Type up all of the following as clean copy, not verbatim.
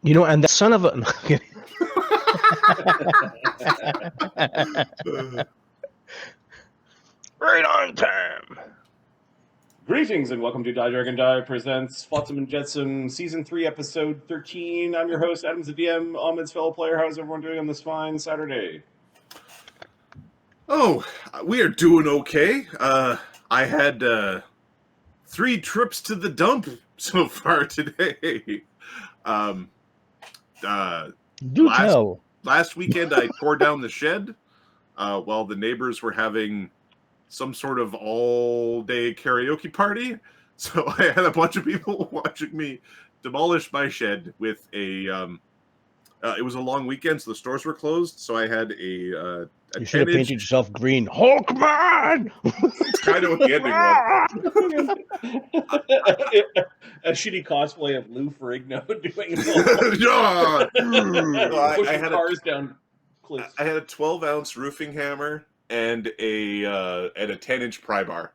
And the son of a... no, right on time. Greetings and welcome to Die Dragon Die presents Flotsam and Jetsam Season 3, Episode 13. I'm your host, Adam's the DM, Ahmed's fellow player. How's everyone doing on this fine Saturday? Oh, we are doing okay. I had 3 trips to the dump so far today. Last weekend I tore down the shed while the neighbors were having some sort of all-day karaoke party. So I had a bunch of people watching me demolish my shed with a... it was a long weekend, so the stores were closed. So I had a you should have painted yourself green. Hulkman! That's kind of what the ending was. A shitty cosplay of Lou Ferrigno doing I had cars down cliffs. I had a 12-ounce roofing hammer and a 10-inch pry bar,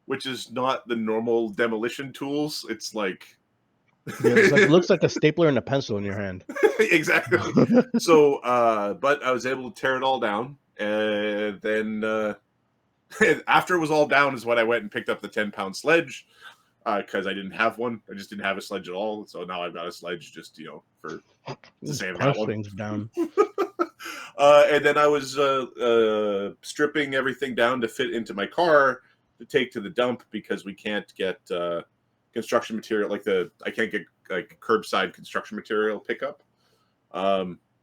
which is not the normal demolition tools. It's like... it looks like a stapler and a pencil in your hand. Exactly. So, but I was able to tear it all down, and then after it was all down is when I went and picked up the 10-pound sledge, because I didn't have one. I just didn't have a sledge at all. So now I've got a sledge just, for the same things down. And then I was stripping everything down to fit into my car to take to the dump because we can't get construction material I can't get like curbside construction material pickup.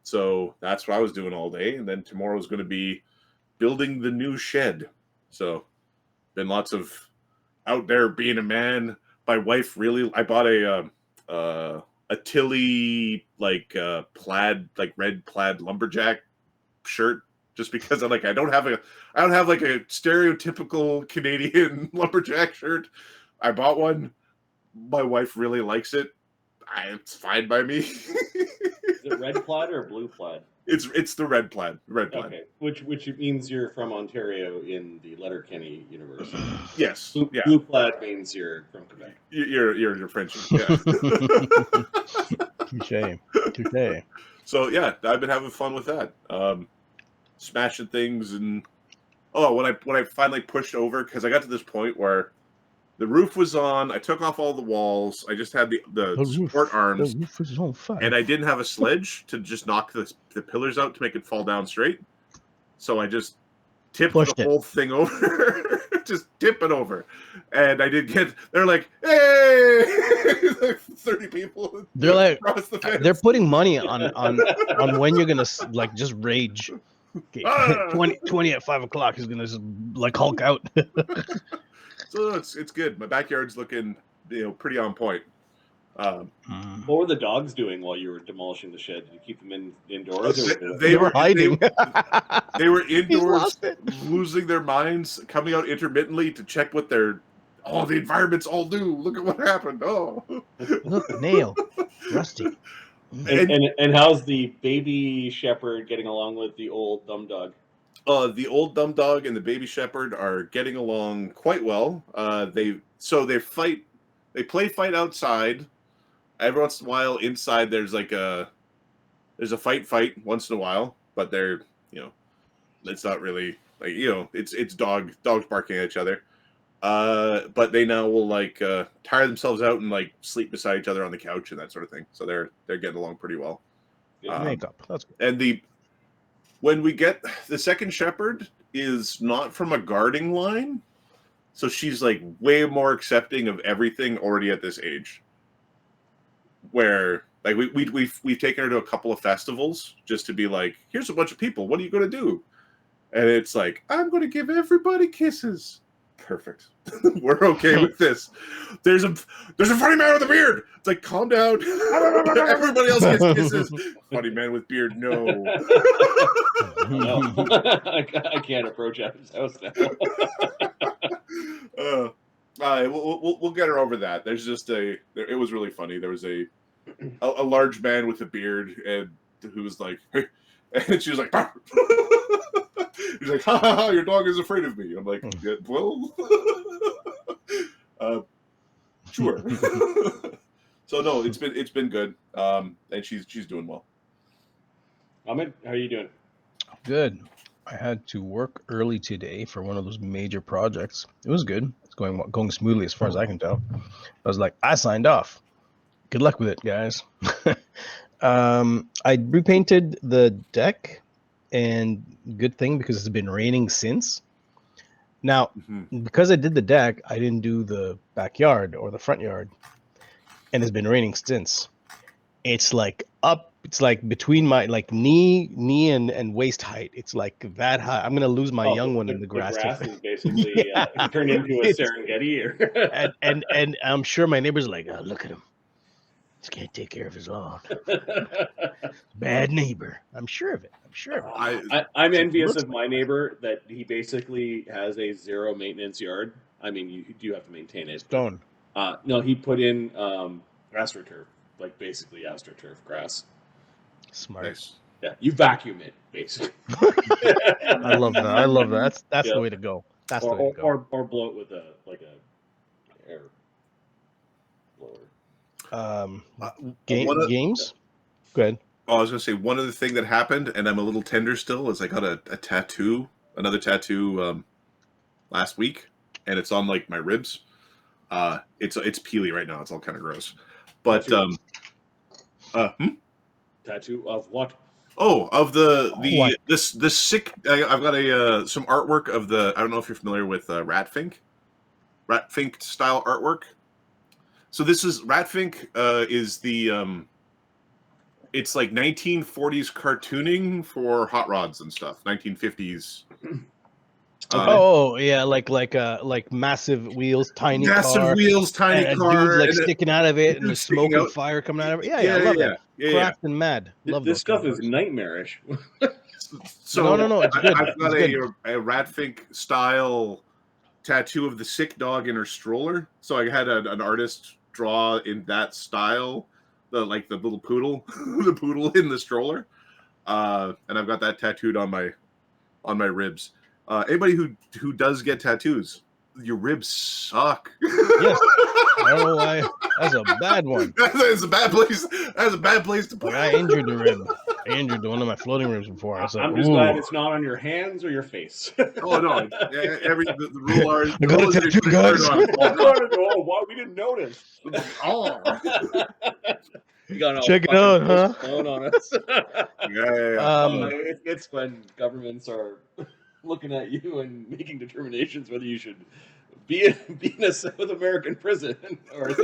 So that's what I was doing all day, and then tomorrow's going to be building the new shed. So been lots of out there being a man. My wife I bought a Tilly plaid, red plaid lumberjack shirt just because I don't have like a stereotypical Canadian lumberjack shirt. I bought one. My wife really likes it. It's fine by me. Is it red plaid or blue plaid? It's the red plaid. Okay, which means you're from Ontario in the Letterkenny universe. Yes. Blue plaid means you're from Quebec. You're French. Yeah. Touché. So yeah, I've been having fun with that. Smashing things and when I finally pushed over, because I got to this point where the roof was on. I took off all the walls. I just had the support arms. The roof is on fire. And I didn't have a sledge to just knock the pillars out to make it fall down straight. So I just tipped the whole thing over. Just tip it over. And I did they're like, hey! 30 people. They're like, across the fence. They're putting money on when you're going to just rage. Okay. 20 at 5 o'clock is going to just Hulk out. So it's good. My backyard's looking, pretty on point. What were the dogs doing while you were demolishing the shed? Did you keep them indoors? They were hiding. They were indoors, losing their minds, coming out intermittently to check what the environment's all new. Look at what happened. Oh, look, nail, rusty. And how's the baby shepherd getting along with the old dumb dog? The old dumb dog and the baby shepherd are getting along quite well. They play fight outside. Every once in a while, inside there's a fight once in a while, but they're it's not really it's dogs barking at each other. But they now will tire themselves out and sleep beside each other on the couch and that sort of thing. So they're getting along pretty well. Makeup. That's good. And when we get the second shepherd is not from a guarding line, so she's way more accepting of everything already at this age. Where we've taken her to a couple of festivals just to be here's a bunch of people. What are you going to do? And it's I'm going to give everybody kisses. Perfect. We're okay with this. There's a funny man with a beard. It's calm down. Everybody else gets kisses. Funny man with beard, no. No. I can't approach Adam's house now. We'll get her over that. There's just it was really funny. There was a large man with a beard and who was and she was like, he's like, ha ha ha, your dog is afraid of me. I'm like, yeah, well, sure. So no, it's been good. And she's doing well. Ahmed, how are you doing? Good. I had to work early today for one of those major projects. It was good. It's going smoothly as far as I can tell. I was like, I signed off. Good luck with it, guys. I repainted the deck, and good thing because it's been raining since. Now, because I did the deck, I didn't do the backyard or the front yard, and it's been raining since. It's like up. It's like between my like knee and waist height. It's like that high. I'm gonna lose my young one in the grass. The grass is basically turned into a Serengeti. and I'm sure my neighbor's like, oh, look at him. He can't take care of his lawn. Bad neighbor. I'm sure of it. I'm envious of my neighbor that he basically has a zero maintenance yard. I mean, you do have to maintain it. Stone. No, he put in astroturf, like basically astroturf grass. Smart. Nice. Yeah, you vacuum it basically. I love that. That's the way to go. That's the way to go. Or blow it with a air blower. Games. Go ahead. Oh, I was gonna say one other thing that happened, and I'm a little tender still, is I got a tattoo, another tattoo, last week, and it's on like my ribs. It's peely right now. It's all kind of gross, but tattoo of what? Oh, of this sick. I've got some artwork of the. I don't know if you're familiar with Ratfink style artwork. So this is Ratfink. Is the it's like 1940s cartooning for hot rods and stuff. 1950s. Like massive wheels, tiny massive car, wheels, tiny and car, a dude's like and sticking out of it, and the smoke and fire coming out of it. Yeah, I love it. Craft and mad. Love this stuff is nightmarish. So no, it's good. I've got a Ratfink style tattoo of the sick dog in her stroller. So I had an artist draw in that style, the little poodle, the poodle in the stroller, and I've got that tattooed on my ribs. Anybody who does get tattoos, your ribs suck. Yes. I don't know why. That's a bad one. That's a bad place. That's a bad place to put. I injured the rib. I injured one of my floating ribs before. I was like, I'm just glad it's not on your hands or your face. Oh no! The rule are. I got a tattoo, guys. Oh, wow, we didn't notice. Oh. You got check it out, huh? On us. Yeah. It's when governments are looking at you and making determinations whether you should be in a South American prison or.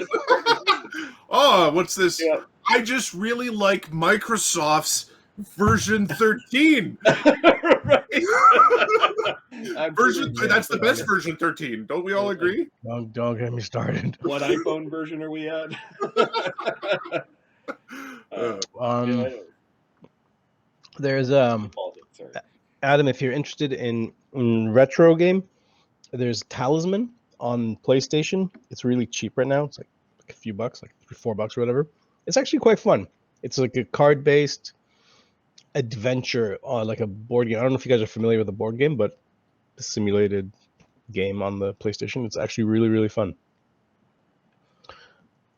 Oh, what's this? Yeah. I just really like Microsoft's version 13. That's the best version 13. Don't we all agree? Don't get me started. What iPhone version are we at? There's Adam, if you're interested in retro game, there's Talisman on PlayStation. It's really cheap right now. It's like a few bucks, like $4 or whatever. It's actually quite fun. It's like a card-based adventure, like a board game. I don't know if you guys are familiar with the board game, but a simulated game on the PlayStation. It's actually really, really fun.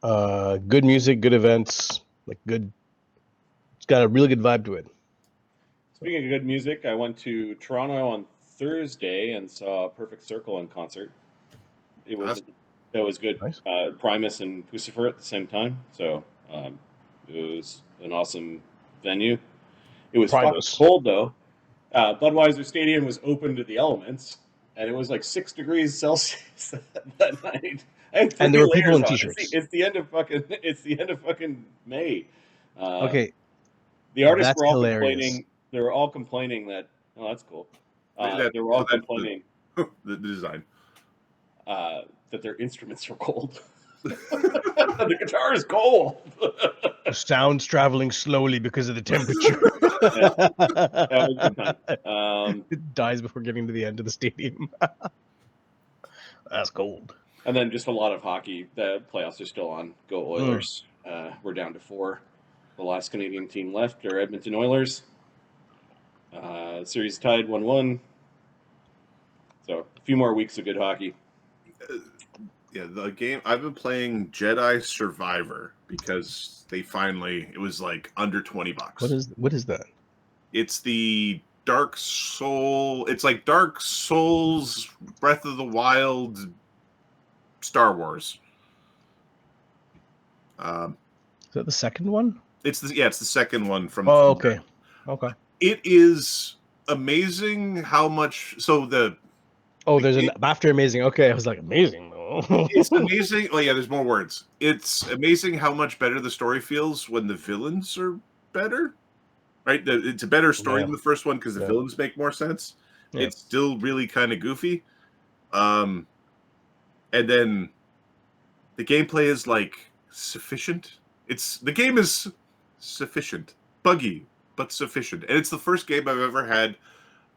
Good music, good events, good. It's got a really good vibe to it. Speaking of good music, I went to Toronto on Thursday and saw Perfect Circle in concert. It was good. Nice. Primus and Pucifer at the same time, so it was an awesome venue. It was cold though. Budweiser Stadium was open to the elements, and it was like 6 degrees Celsius that night. And there were people in t-shirts. It's the end of fucking May. Okay. The artists were all complaining. They were all complaining that. Oh, that's cool. They were all complaining the design that their instruments were cold. The guitar is cold. The sound's traveling slowly because of the temperature. That was a good time. It dies before getting to the end of the stadium. That's cold. And then just a lot of hockey. The playoffs are still on. Go Oilers. We're down to 4. The last Canadian team left are Edmonton Oilers. Series tied 1-1. So a few more weeks of good hockey. Yeah, the game I've been playing Jedi Survivor, because it was like under $20. What is that? It's the Dark Soul. It's like Dark Souls, Breath of the Wild, Star Wars. Is that the second one? It's the second one from. Oh, okay. Okay. It is amazing how much. So there's an after amazing. Okay, I was like amazing. It's amazing. Well, yeah, there's more words. It's amazing how much better the story feels when the villains are better. Right? It's a better story than the first one because the villains make more sense. Yeah. It's still really kind of goofy. And then the gameplay is like sufficient. The game is sufficient. Buggy, but sufficient. And it's the first game I've ever had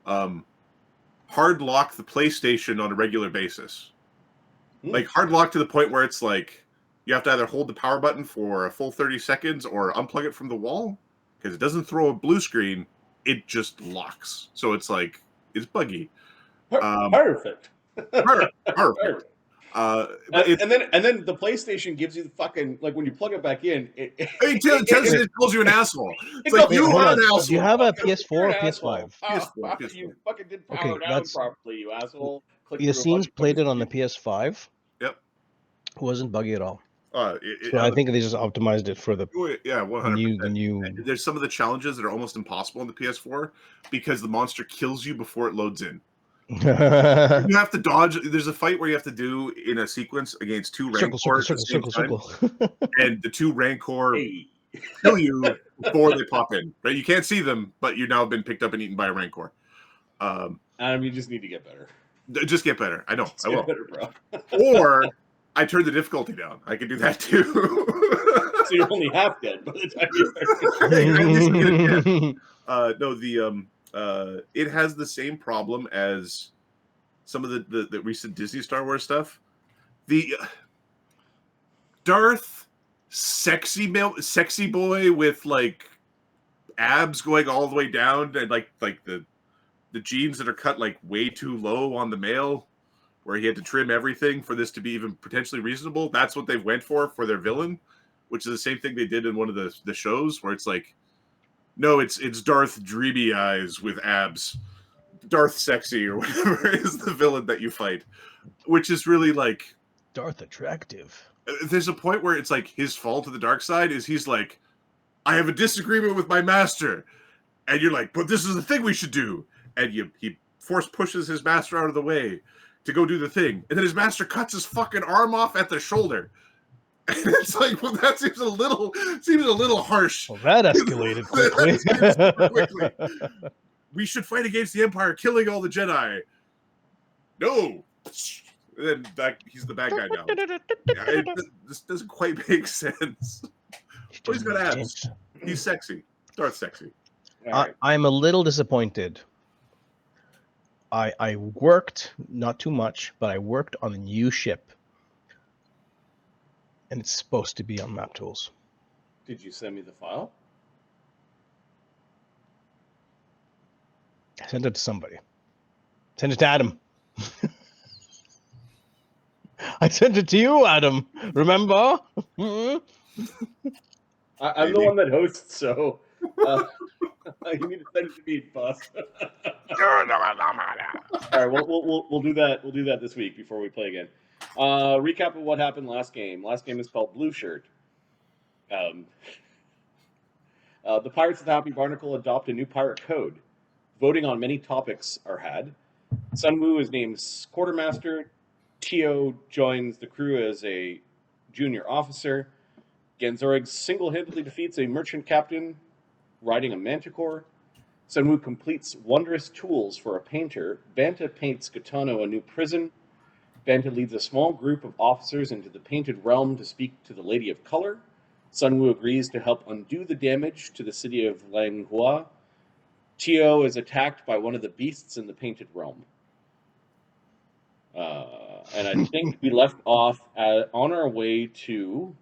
hard lock the PlayStation on a regular basis. Like hard lock to the point where it's like you have to either hold the power button for a full 30 seconds or unplug it from the wall. Because it doesn't throw a blue screen, it just locks. So it's like, it's buggy. Perfect. Perfect. And then the PlayStation gives you the fucking, like when you plug it back in, it calls you an asshole. It's like, you are an asshole. Do you have a PS4 or PS5? PS4. You fucking did power down properly, you asshole. Yassine's played it on the PS5. Yep. It wasn't buggy at all. So I think they just optimized it for the 100%. There's some of the challenges that are almost impossible on the PS4 because the monster kills you before it loads in. You have to dodge. There's a fight where you have to do in a sequence against two Rancor circle. And the two Rancor kill you before they pop in. Right? You can't see them, but you've now been picked up and eaten by a Rancor. Adam, you just need to get better. Just get better. I know. I will. Get better, bro. Or I turned the difficulty down. I can do that too. So you're only half dead by the time you start. It has the same problem as some of the recent Disney Star Wars stuff. The Darth sexy boy with like abs going all the way down and like the jeans that are cut like way too low on the male, where he had to trim everything for this to be even potentially reasonable. That's what they went for their villain, which is the same thing they did in one of the shows where it's like, no, it's Darth Dreamy Eyes with abs. Darth Sexy or whatever is the villain that you fight, which is really like Darth Attractive. There's a point where it's like his fall to the dark side is he's like, I have a disagreement with my master. And you're like, but this is the thing we should do. And he force pushes his master out of the way to go do the thing. And then his master cuts his fucking arm off at the shoulder. And it's like, well, that seems a little harsh. Well, that escalated quickly. We should fight against the Empire, killing all the Jedi. No. And then he's the bad guy now. This doesn't quite make sense. But he's got abs. He's sexy. Darth sexy. Right. I'm a little disappointed. I worked, not too much, but I worked on the new ship. And it's supposed to be on Map Tools. Did you send me the file? I sent it to somebody. Send it to Adam. I sent it to you, Adam. Remember? I'm the one that hosts, so you need to send it to me, boss. All right, we'll do that. We'll do that this week before we play again. Recap of what happened last game. Last game is called Blue Shirt. The Pirates of the Happy Barnacle adopt a new pirate code. Voting on many topics are had. Sunwoo is named quartermaster. Tio joins the crew as a junior officer. Ganzorig single-handedly defeats a merchant captain riding a manticore. Sunwoo completes wondrous tools for a painter. Banta paints Gitano a new prison. Banta leads a small group of officers into the Painted Realm to speak to the Lady of Color. Sunwoo agrees to help undo the damage to the city of Langhua. Tio is attacked by one of the beasts in the Painted Realm. And I think we left off on our way to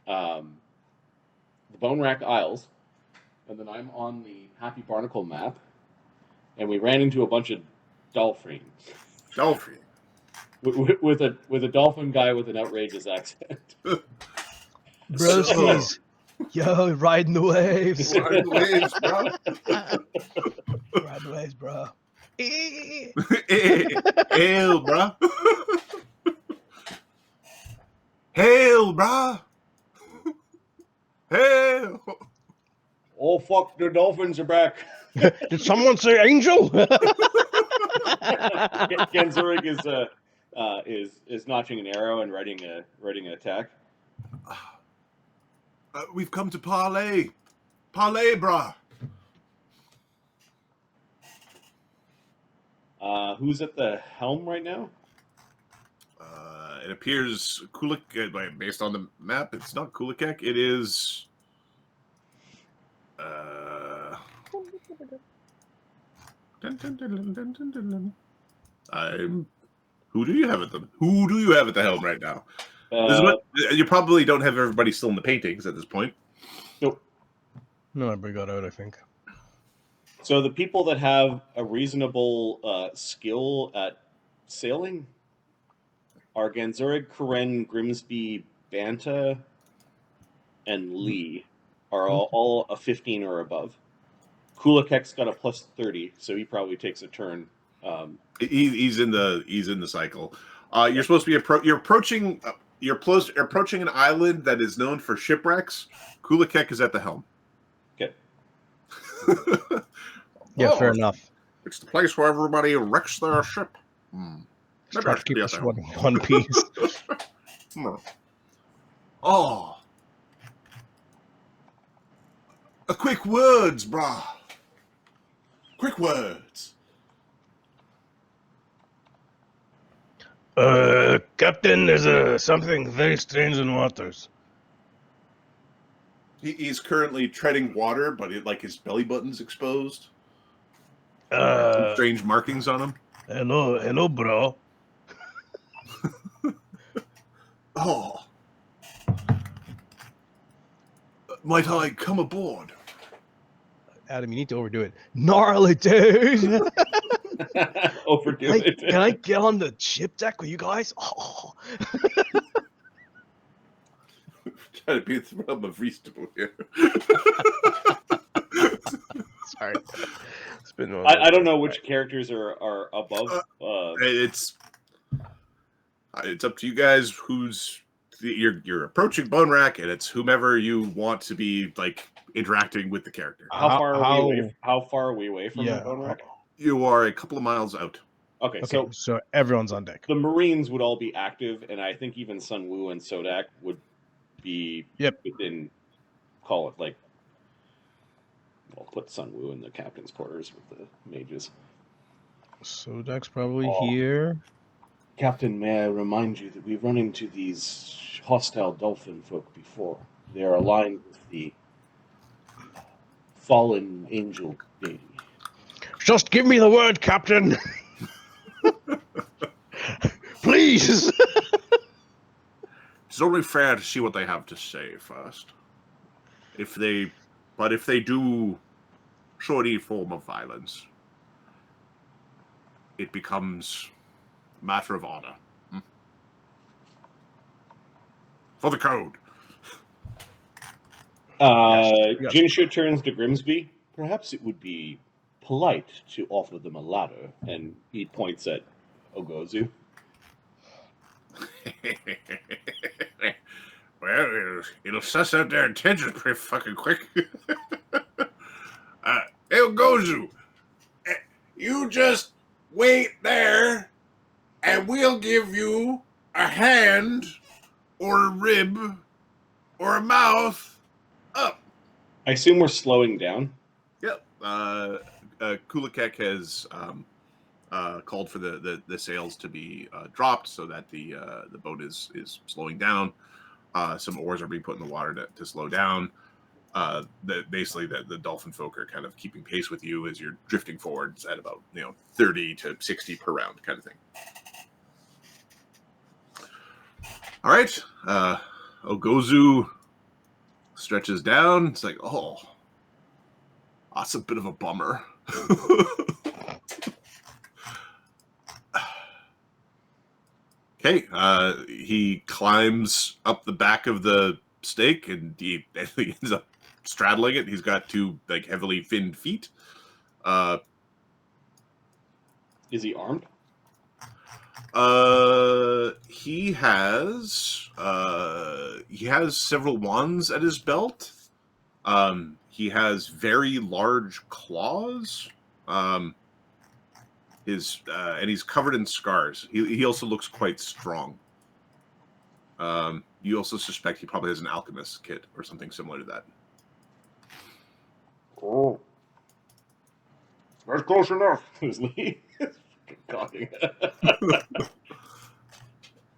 the Bonewrack Isles. And then I'm on the Happy Barnacle map. And we ran into a bunch of dolphins. Dolphin. With a dolphin guy with an outrageous accent. Broskies. Yo, riding the waves. Ride the waves, bro. Ride the waves, bro. Hail, bro. Hail, bro. Hail. Oh fuck! The dolphins are back. Did someone say angel? Ganzorig is notching an arrow and readying an attack. We've come to parley. Parley, brah. Who's at the helm right now? It appears Kulik, based on the map, it's not Kulikek. It is. Who do you have at the helm right now? You probably don't have everybody still in the paintings at this point. Nope. No, everybody got out, I think. So the people that have a reasonable skill at sailing are Ganzorig, Karen, Grimsby, Banta, and Lee are all a 15 or above. Kulikek's got a plus 30, so he probably takes a turn. He's in the cycle. You're supposed to be approaching an island that is known for shipwrecks. Kulikek is at the helm. Okay. Yeah, fair enough. It's the place where everybody wrecks their ship. Try to keep us one piece. Oh. A quick words, brah. Quick words. Captain, there's something very strange in waters. He's currently treading water, but his belly button's exposed. Some strange markings on him. Hello, bro. Oh. Might I come aboard? Adam, you need to overdo it. Gnarly, dude. Overdo it. Can I get on the ship deck with you guys? Oh. Trying to be the realm of reasonable here. Sorry. It's been I don't know which characters are above. It's up to you guys. You're approaching Bonewrack, and it's whomever you want to be interacting with the character. How far are we away from Bonewrack? You are a couple of miles out. Okay, so everyone's on deck. The Marines would all be active, and I think even Sun Wu and Sodak would be within, call it I'll put Sun Wu in the captain's quarters with the mages. Sodak's probably here. Captain, may I remind you that we've run into these hostile dolphin folk before. They are aligned with the fallen angel deity. Just give me the word, Captain. Please. It's only fair to see what they have to say first. If they do show any form of violence, it becomes a matter of honor. For the code. Jinshu turns to Grimsby. Perhaps it would be polite to offer them a ladder, and he points at Ogozu. Well, it'll suss out their intentions pretty fucking quick. Hey, Gozu, you just wait there, and we'll give you a hand, or a rib, or a mouth up. I assume we're slowing down. Yep. Kulikek has called for the sails to be dropped so that the boat is slowing down. Some oars are being put in the water to slow down. Basically, the dolphin folk are kind of keeping pace with you as you're drifting forwards at about 30 to 60 per round kind of thing. All right. Ogozu stretches down. It's like, oh, that's a bit of a bummer. Okay, he climbs up the back of the stake, and he ends up straddling it. He's got two like heavily finned feet. Is he armed? He has several wands at his belt. He has very large claws. And he's covered in scars. He also looks quite strong. You also suspect he probably has an alchemist kit or something similar to that. Oh, that's close enough. Is Lee cocking?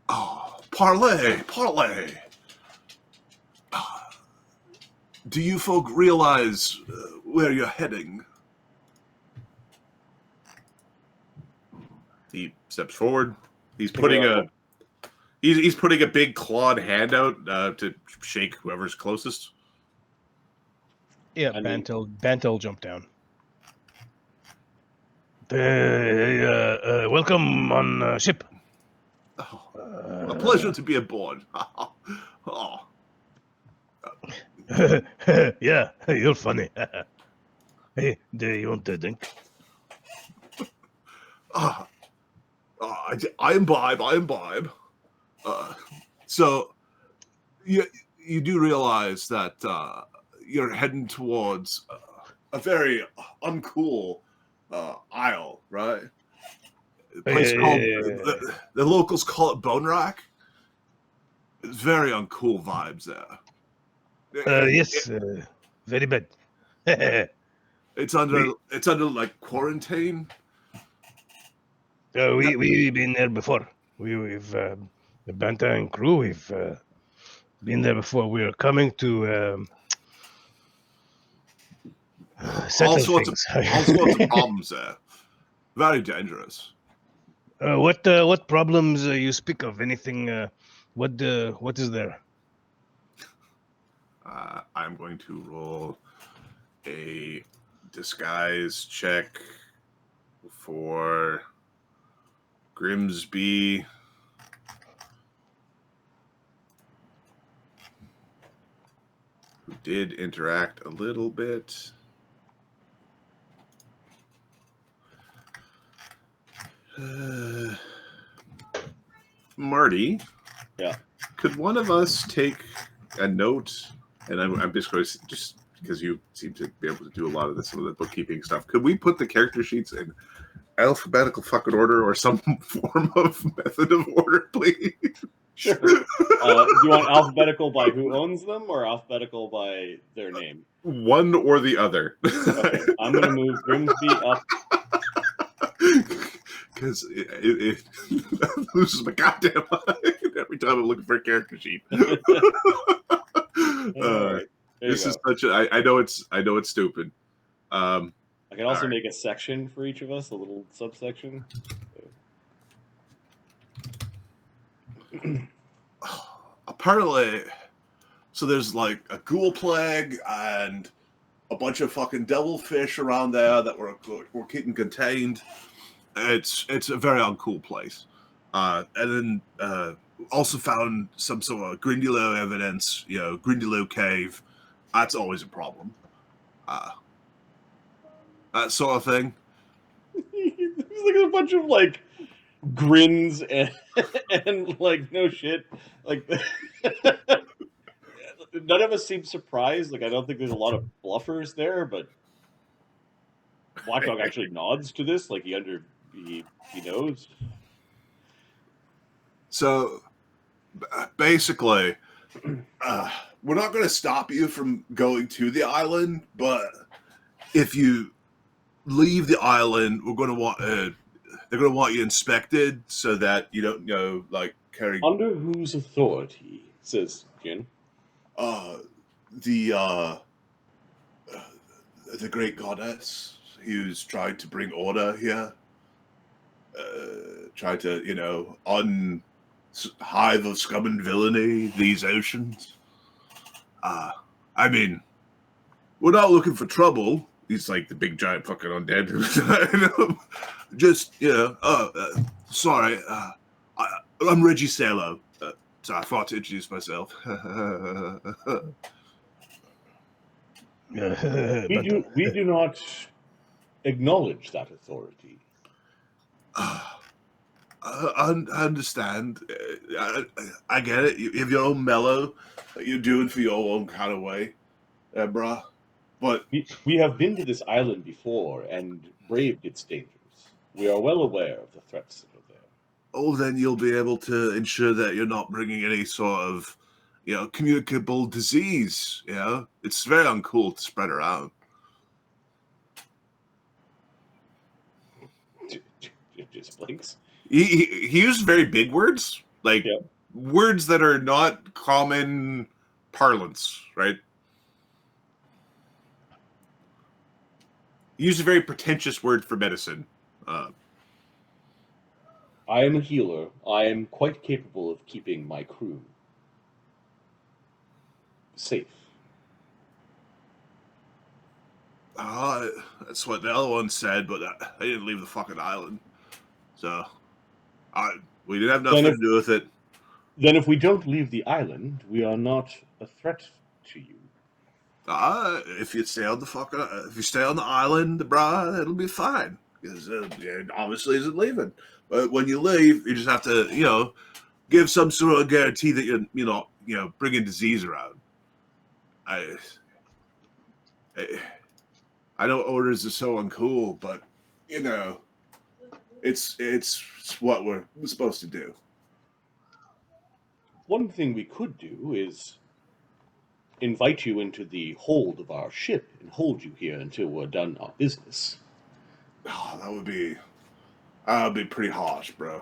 Oh, parlay. Do you folk realize where you're heading? He steps forward. He's putting a big clawed hand out to shake whoever's closest. Yeah, Bantel jump down. Welcome on ship. Oh, a pleasure to be aboard. Oh. Yeah, you're funny. Hey, do you want a drink? I imbibe. So, you do realize that you're heading towards a very uncool isle, right? A place called the locals call it Bonewrack. It's very uncool vibes there. Yes, very bad. It's under like quarantine. We've been there before. We've the Banta and crew. We've been there before. We're coming to settle all sorts things. all sorts of problems there. Very dangerous. What problems you speak of? Anything? What is there? I'm going to roll a disguise check for Grimsby. Who did interact a little bit. Marty. Yeah. Could one of us take a note? And I'm just going to, just because you seem to be able to do a lot of some of the bookkeeping stuff. Could we put the character sheets in alphabetical fucking order or some form of method of order, please? Sure. Do you want alphabetical by who owns them or alphabetical by their name? One or the other. Okay, I'm going to move Grimsby up. Because it loses my goddamn mind every time I'm looking for a character sheet. This is such a. I know it's stupid. I can also make a section for each of us, a little subsection. Apparently, so there's like a ghoul plague and a bunch of fucking devilfish around there that we're keeping contained. It's a very uncool place. And then also found some sort of Grindylow evidence, Grindylow cave. That's always a problem. That sort of thing. There's like a bunch of like grins and like no shit. Like none of us seem surprised. Like I don't think there's a lot of bluffers there, but Black Dog actually nods to this, like he knows. So basically, we're not going to stop you from going to the island, but if you leave the island, we're going to want they're going to want you inspected so that you don't like carry. Under whose authority? Says Jin. The great goddess who's tried to bring order here. Try to, hive of scum and villainy, these oceans. I mean, we're not looking for trouble. He's like the big giant fucking undead. Just, sorry. I'm Reggie Salo. So I thought to introduce myself. We do not acknowledge that authority. I understand. I get it. You have your own mellow that you're doing for your own kind of way, bruh. But we have been to this island before and braved its dangers. We are well aware of the threats that are there. Oh, then you'll be able to ensure that you're not bringing any sort of, communicable disease. It's very uncool to spread around. Just blinks. He used very big words, like words that are not common parlance, right? He used a very pretentious word for medicine. I am a healer. I am quite capable of keeping my crew safe. That's what the other one said, but I didn't leave the fucking island. So, we didn't have nothing to do with it. Then if we don't leave the island, we are not a threat to you. If you stay on the island, brah, it'll be fine. Because obviously isn't leaving. But when you leave, you just have to, give some sort of guarantee that you're not, bringing disease around. I know orders are so uncool, but it's what we're supposed to do. One thing we could do is invite you into the hold of our ship and hold you here until we're done our business. Oh, that would be pretty harsh, bro.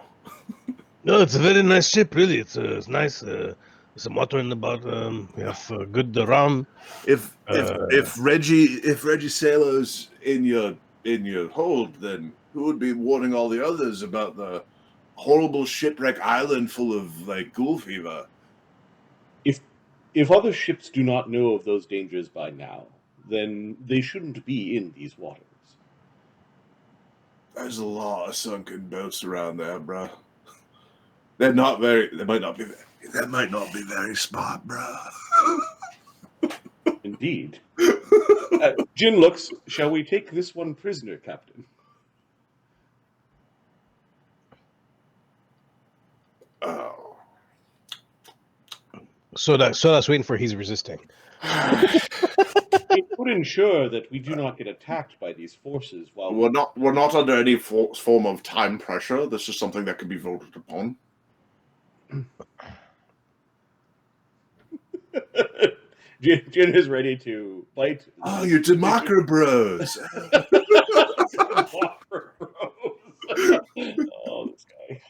No, it's a very nice ship, really. It's nice. There's some water in the bottom. We have good rum. If Reggie Salo's in your hold, then who would be warning all the others about the horrible shipwreck island full of ghoul fever? If other ships do not know of those dangers by now, then they shouldn't be in these waters. There's a lot of sunken boats around there, bro. They might not be very smart, bro. Indeed. Jin looks, shall we take this one prisoner, Captain? Oh. So that's waiting for he's resisting. It would ensure that we do not get attacked by these forces while we're not under any form of time pressure. This is something that can be voted upon. Jin is ready to fight. Oh, you Demakra bros. Oh, this guy.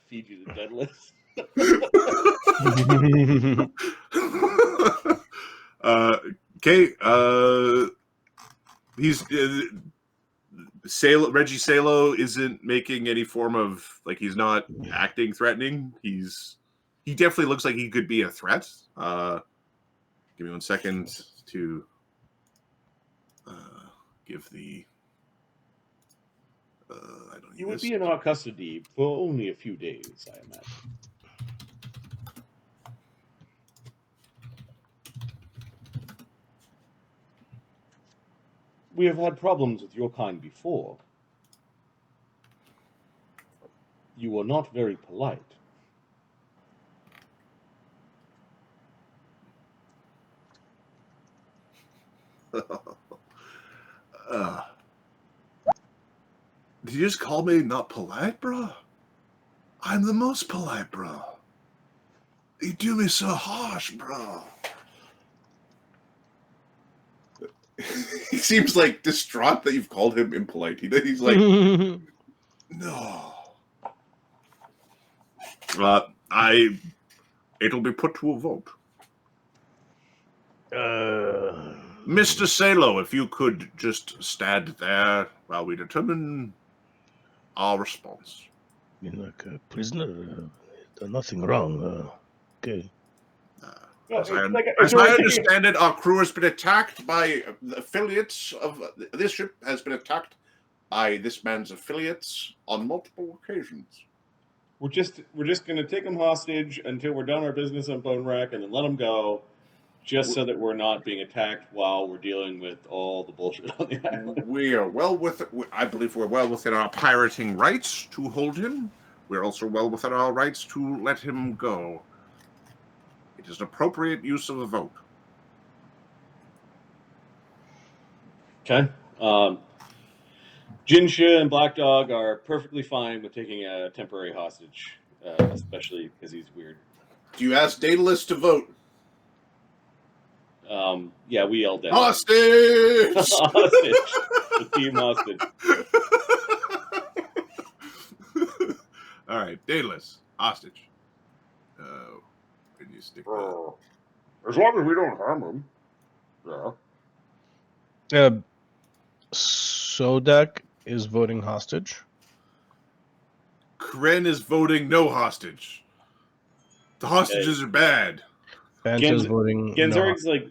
Feed you the deadlifts. Okay. Reggie Salo isn't making any form of he's not acting threatening. He definitely looks like he could be a threat. Give me 1 second to give the. I don't. You would be in our custody for only a few days, I imagine. We have had problems with your kind before. You were not very polite. Did you just call me not polite, bro? I'm the most polite, bro. You do me so harsh, bro. He seems distraught that you've called him impolite. He's like, no. It'll be put to a vote. Mr. Salo, if you could just stand there while we determine our response. You're like a prisoner. Done nothing wrong. Okay. As I understand it, our crew has been attacked by the affiliates of this ship. Has been attacked by this man's affiliates on multiple occasions. We're just going to take them hostage until we're done our business on Bonewrack, and then let them go, just so that we're not being attacked while we're dealing with all the bullshit on the island. We are I believe we're well within our pirating rights to hold him. We're also well within our rights to let him go. It is an appropriate use of a vote. Okay. Jinsha and Black Dog are perfectly fine with taking a temporary hostage, especially because he's weird. Do you ask Daedalus to vote? Yeah, we yelled at hostage. Hostage. The team hostage. All right, Daedalus, hostage. Can you stick that? As long as we don't harm him. Yeah. Sodak is voting hostage. Kren is voting no hostage. The hostages are bad. Banta's voting Ganzorig's like,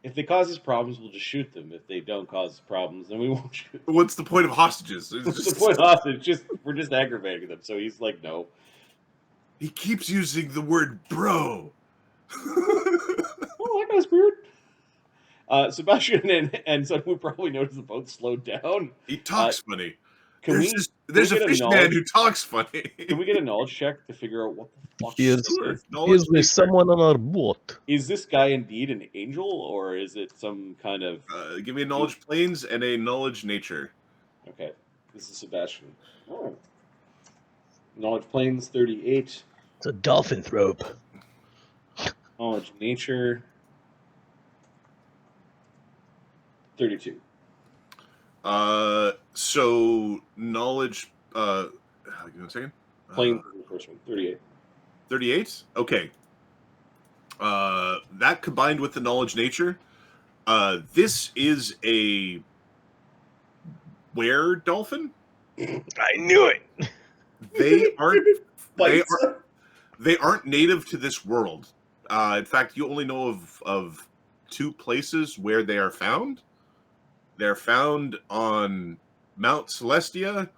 if they cause us problems, we'll just shoot them. If they don't cause us problems, then we won't shoot them. What's the point of hostages? What's the point of hostage? We're just aggravating them. So he's like, no. He keeps using the word bro. Oh, that guy's weird. Sebastian and Sunwoo probably noticed the boat slowed down. He talks funny. There's a fish man who talks funny. Can we get a knowledge check to figure out what the fuck He is with someone on our boat. Is this guy indeed an angel, or is it some kind of... give me a knowledge planes and a knowledge nature. Okay. This is Sebastian. Oh. Knowledge planes, 38. It's a dolphin thrope. Knowledge nature, 32. So knowledge. Give me a second. Planes is the first one. 38. 38. Okay. That combined with the knowledge nature, this is a were-dolphin. I knew it. They aren't. They aren't native to this world. In fact, you only know of 2 places where they are found. They're found on Mount Celestia,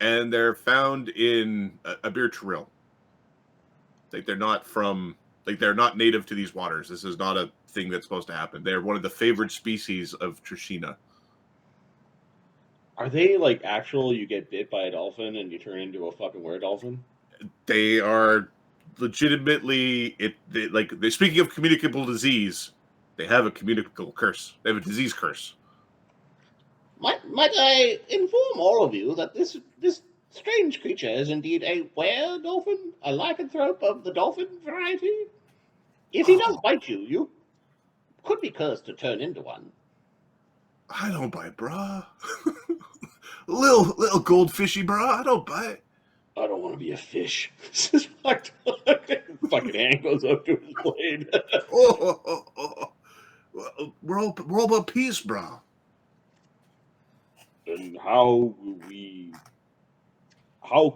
and they're found in Abir Trail. Like they're not native to these waters. This is not a thing that's supposed to happen. They're one of the favored species of Trishina. Are they like actual? You get bit by a dolphin and you turn into a fucking were-dolphin? They are legitimately they're speaking of communicable disease. They have a communicable curse. They have a disease curse. Might I inform all of you that this strange creature is indeed a were-dolphin, a lycanthrope of the dolphin variety? If he does bite you, you could be cursed to turn into one. I don't bite, brah. little goldfishy, brah. I don't bite. I don't want to be a fish. This is fucked up. Fucking hand goes up to his blade. We're all about peace, brah. And how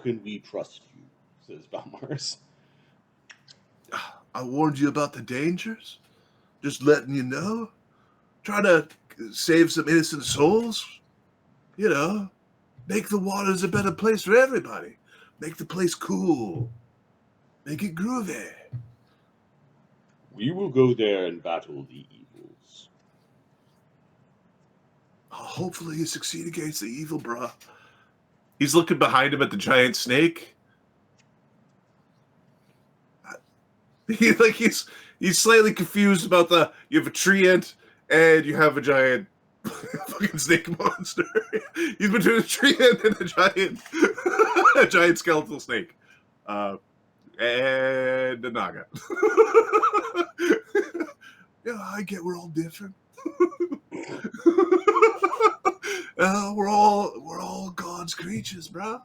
can we trust you? Says Balmars. I warned you about the dangers. Just letting you know. Trying to save some innocent souls. You know, make the waters a better place for everybody. Make the place cool. Make it groovy. We will go there and battle the evils. Hopefully you succeed against the evil, bruh. He's looking behind him at the giant snake. He's slightly confused about you have a treant and you have a giant fucking snake monster. He's between a treant and a giant skeletal snake. And a naga. Yeah, I get we're all different. We're all God's creatures, bruh.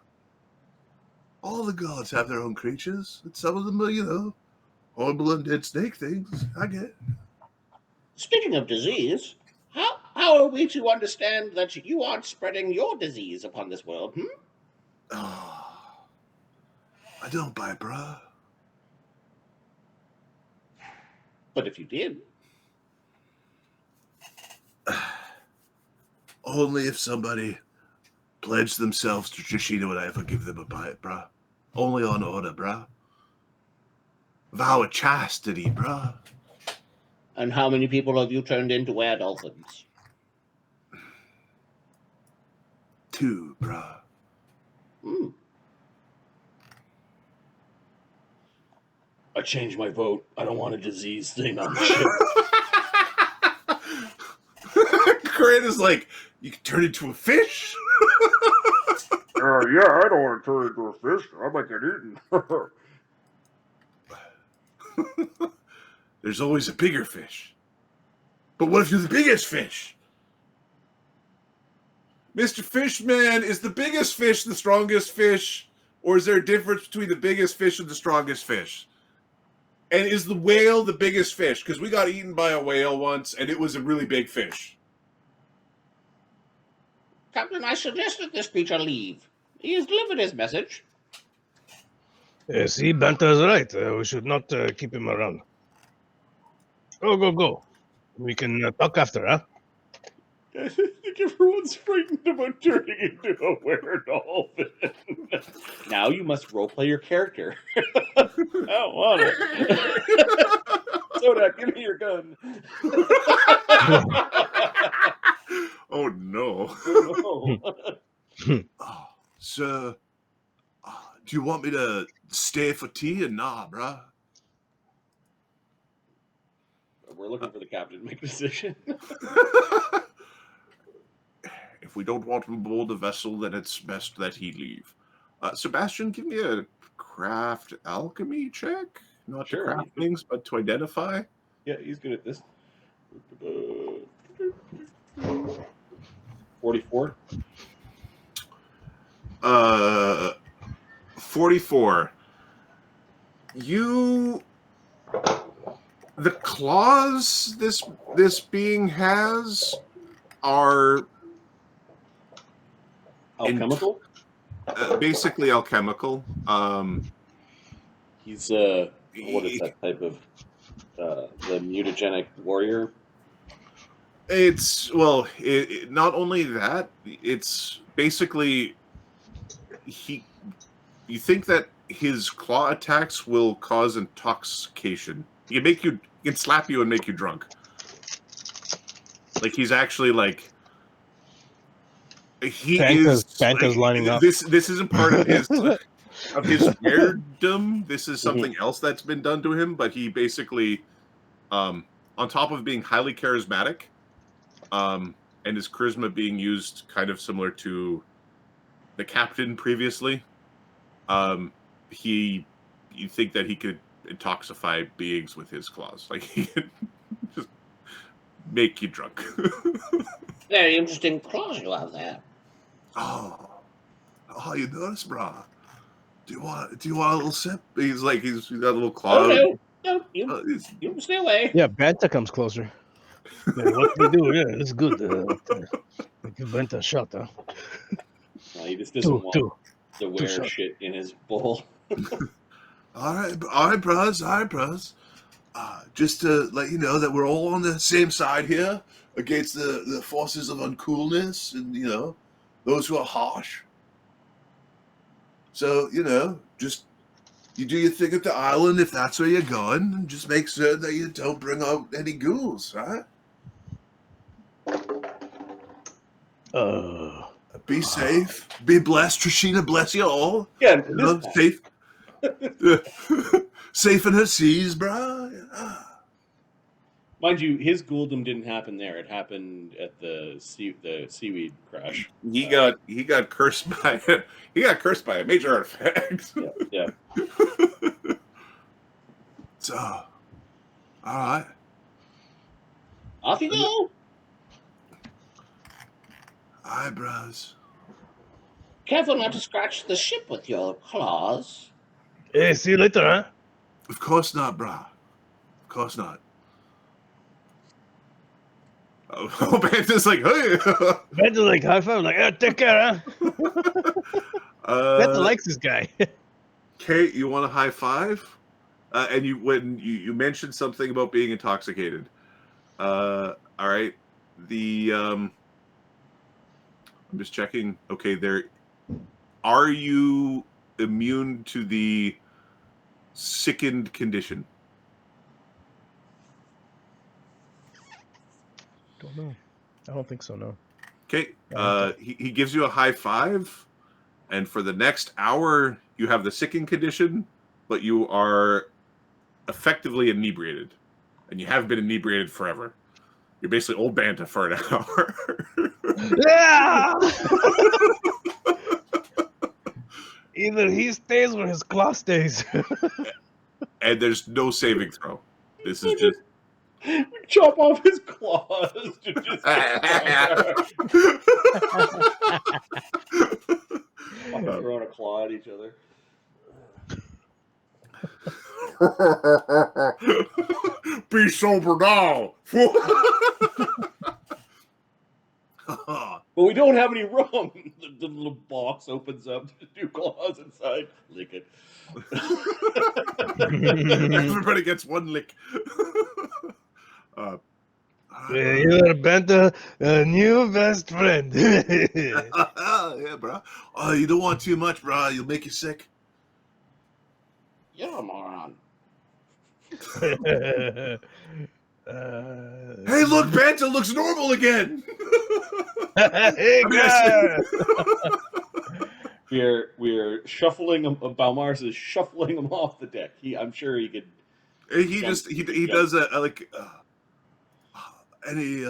All the gods have their own creatures. And some of them are, horrible undead snake things. I get it. Speaking of disease, how are we to understand that you aren't spreading your disease upon this world, Oh, I don't bite, bruh. But if you did... Only if somebody pledge themselves to Trishina when I ever give them a bite, bruh. Only on order, bruh. Vow of chastity, bruh. And how many people have you turned into were-dolphins? 2, bruh. Hmm. I changed my vote. I don't want a disease thing on the ship. Corinne is like, you can turn into a fish? Yeah, I don't want to turn into a fish. I might get eaten. There's always a bigger fish. But what if you're the biggest fish? Mr. Fishman, is the biggest fish the strongest fish? Or is there a difference between the biggest fish and the strongest fish? And is the whale the biggest fish? Because we got eaten by a whale once, and it was a really big fish. Captain, I suggested this creature leave. He has delivered his message. See, Banter's right. We should not keep him around. Go. We can talk after, huh? I think everyone's frightened about turning into a were-dolphin. Now you must roleplay your character. I don't want it. Soda, give me your gun. Oh, no. Oh, Sir, do you want me to stay for tea or nah, bruh? we're looking for the captain to make a decision. If we don't want him aboard the vessel, then it's best that he leave. Sebastian, give me a craft alchemy check. Not Sure. to craft things, but to identify. Yeah, he's good at this. 44. 44. The claws this being has are Alchemical? basically alchemical. He's what is that type of the mutagenic warrior? It's not only that, it's basically you think that his claw attacks will cause intoxication. He can slap you and make you drunk. Like he's actually like Banter's lining up. This isn't part of his weirdom. This is something else that's been done to him, but he basically on top of being highly charismatic, and his charisma being used kind of similar to the captain previously, you think that he could intoxify beings with his claws. Like he could just make you drunk. Very interesting claws you have there. Oh, you noticed, brah? Do you want a little sip? He's got a little claw. Oh, no, you stay away. Yeah, Banter comes closer. Yeah, what do we do? Yeah, it's good. Give Banter a shot, huh? No, he just doesn't want the wear shots. shit in his bowl. All right, bros. Just to let you know that we're all on the same side here against the forces of uncoolness and, those who are harsh. So, just you do your thing at the island if that's where you're going, and just make sure that you don't bring out any ghouls, right? Be safe. Be blessed. Trishina, bless you all. Yeah, Safe. Safe in her seas, bruh. Mind you, his ghouldom didn't happen there. It happened at the seaweed crash. He got cursed by it. He got cursed by a major artifact. Yeah. So, all right. Off you go. Eyebrows. Careful not to scratch the ship with your claws. Hey, see you later, huh? Of course not, brah. Of course not. Oh, Banter's like, hey. Banter's like high five, like, take care, huh? Banter likes this guy. Kate, you want a high five? And when you mentioned something about being intoxicated. All right. I'm just checking. Okay, are you immune to the sickened condition? Don't know. I don't think so. No. Okay. He gives you a high five, and for the next hour, you have the sickened condition, but you are effectively inebriated, and you have been inebriated forever. You're basically old Banta for an hour. Yeah! Either he stays or his claw stays. And there's no saving throw. This is just Chop off his claws to just fucking throwing a claw at each other. be sober now. But we don't have any rum. The little box opens up, two claws inside. Lick it. Everybody gets one lick. You're Banta, a new best friend. Yeah, bro. Oh, you don't want too much, bro. You'll make you sick. You're a moron. Hey, look, Banta looks normal again. Hey, guys. We're shuffling him. Balmars is shuffling him off the deck. I'm sure he could. He does a like any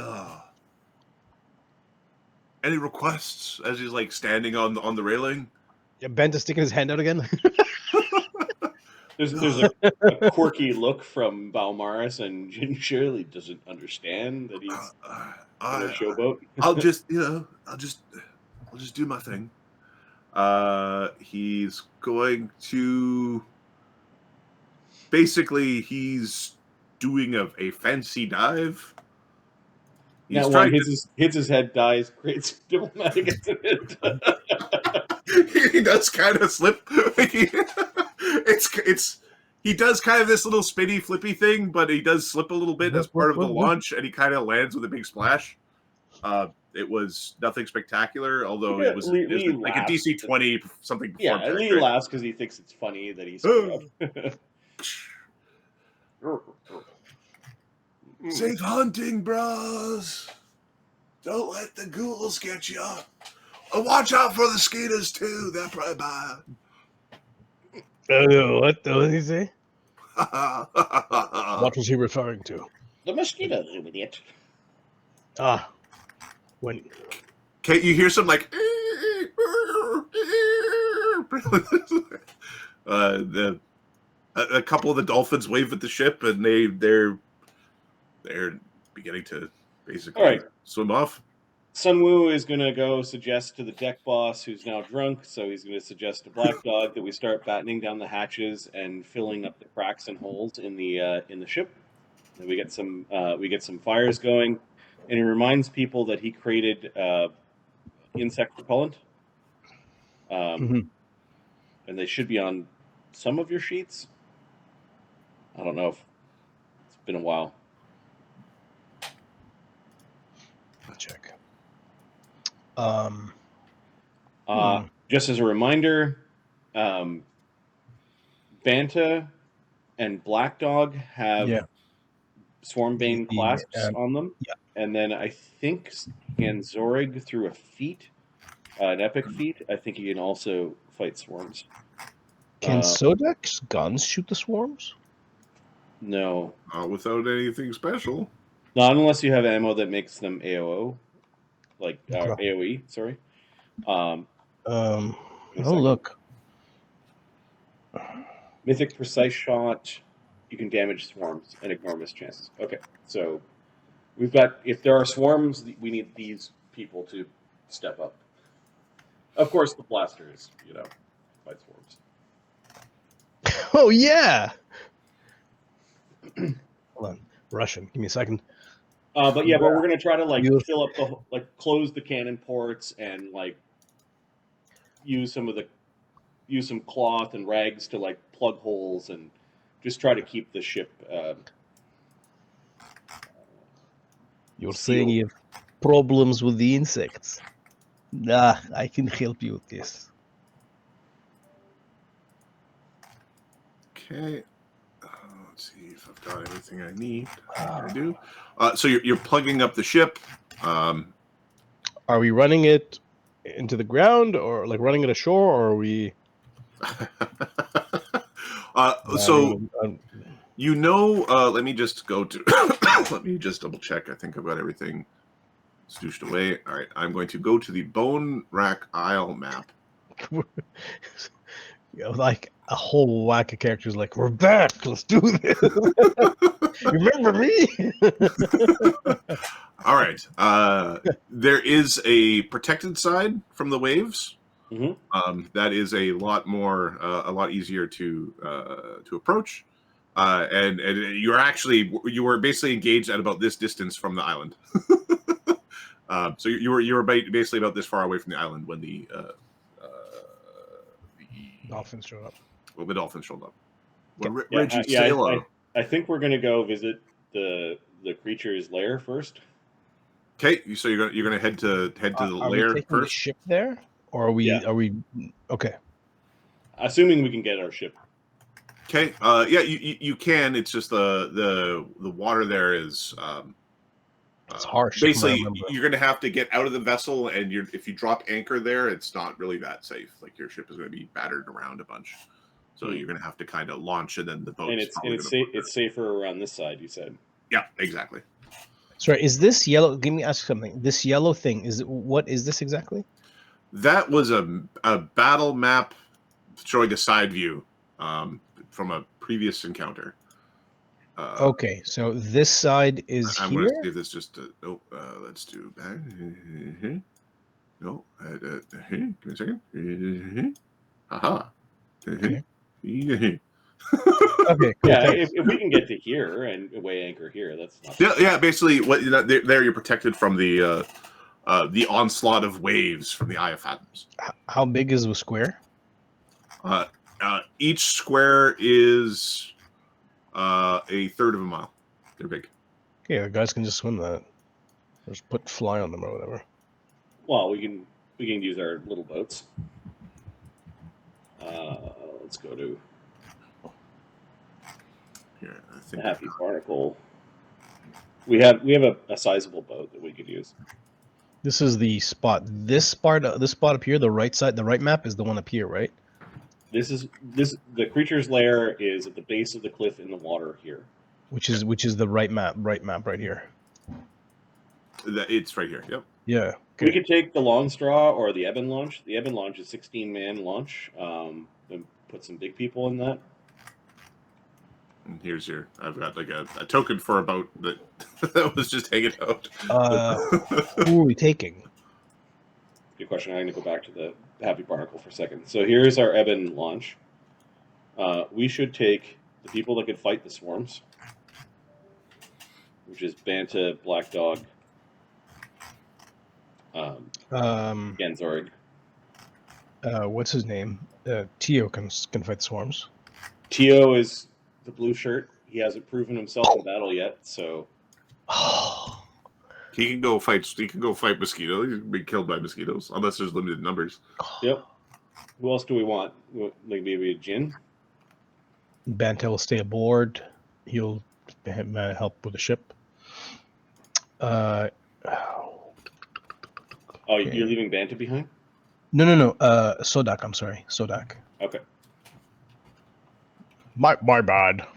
requests as he's like standing on the railing. Yeah, Banta sticking his hand out again. There's a quirky look from Balmaris, and Jin surely doesn't understand that he's on a showboat. I'll just do my thing. He's going to basically he's doing a fancy dive. He's Now one hits his head, dies, creates diplomatic incident. He does kind of slip. He does kind of this little spinny flippy thing, but he does slip a little bit as part of the launch, and he kind of lands with a big splash. It was nothing spectacular, although it was like a DC 20 something. Yeah, Lee laughs because he thinks it's funny that he's screwed up. Safe hunting, bros. Don't let the ghouls get you. Watch out for the skeeters too. They're probably bad. What did he say? What was he referring to? The mosquitoes, you idiot. When Can't you hear some like a couple of the dolphins wave at the ship, and they're beginning to basically swim off. Sunwoo is going to go suggest to the deck boss, who's now drunk, so he's going to suggest to Black Dog that we start battening down the hatches and filling up the cracks and holes in the ship. And we get some fires going, and he reminds people that he created insect repellent, and they should be on some of your sheets. I don't know if it's been a while. I'll check. Just as a reminder, Banta and Black Dog have Swarmbane clasps on them. Yeah. And then I think Ganzorig threw a feat, an epic feat. I think he can also fight swarms. Can Sodek's guns shoot the swarms? No. Without anything special. Not unless you have ammo that makes them AOO. Like AOE, sorry. Look. Mythic Precise Shot, you can damage swarms and ignore miss chances. Okay, so we've got, if there are swarms, we need these people to step up. Of course, the blaster is, fight swarms. Oh, yeah! Hold on. Russian. Give me a second. But we're going to try to, fill up close the cannon ports and, use some cloth and rags to, plug holes and just try to keep the ship. You're saying you have problems with the insects. Nah, I can help you with this. Okay. Let's see if I've got everything I need. I do. So you're plugging up the ship. Are we running it into the ground, or like running it ashore, or are we? So let me just go to. Let me just double check. I think I've got everything stooshed away. All right, I'm going to go to the Bonewrack Isle map. Like a whole whack of characters, like we're back. Let's do this. Remember me? All right. There is a protected side from the waves. Mm-hmm. That is a lot easier to approach. And you were basically engaged at about this distance from the island. So you were basically about this far away from the island when the Dolphins showed up. Well, the dolphins showed up. I think we're gonna go visit the creature's lair first. Okay, so you're gonna head to the lair we taking first. The ship there, or are we? Yeah. Are we? Okay. Assuming we can get our ship. Okay. Yeah, you can. It's just the water there is. It's harsh. Basically, you're going to have to get out of the vessel, and if you drop anchor there, it's not really that safe. Like your ship is going to be battered around a bunch, so you're going to have to kind of launch, and then the boat. And it's safer around this side. You said. Yeah, exactly. Sorry, is this yellow? Let me ask something. This yellow thing what is this exactly? That was a battle map showing a side view from a previous encounter. Okay, so this side is I'm here. going to see if this just. Let's do that. No, give me a second. Aha. Okay. Okay. Okay. Cool, yeah, if we can get to here and weigh anchor here, that's not. Yeah. Basically, there you're protected from the onslaught of waves from the Eye of Fathoms. How big is the square? Each square is a third of a mile. They're big. Okay, the guys can just swim that. Just put fly on them or whatever. Well, we can use our little boats. Let's go to Here, I think Happy Barnacle. We have a sizable boat that we could use. This is the spot. This spot up here, the right side, the right map is the one up here, right? The creature's lair is at the base of the cliff in the water here. Which is the right map right here. It's right here. Yep. Yeah. We could take the long straw or the Ebon launch. The Ebon launch is 16-man launch. And put some big people in that. And here's I've got like a token for a boat that was just hanging out. Who are we taking? Good question. I'm going to go back to the Happy Barnacle for a second. So here's our Ebon launch. We should take the people that could fight the swarms, which is Banta, Black Dog, Ganzorig. What's his name? Tio can fight the swarms. Tio is the blue shirt. He hasn't proven himself in battle yet, so. He can go fight. He can go fight mosquitoes. He can be killed by mosquitoes unless there's limited numbers. Yep. Who else do we want? Like maybe a Jinn? Banta will stay aboard. He'll help with the ship. Oh, you're leaving Banta behind? No. Sodak. I'm sorry, Sodak. Okay. My bad.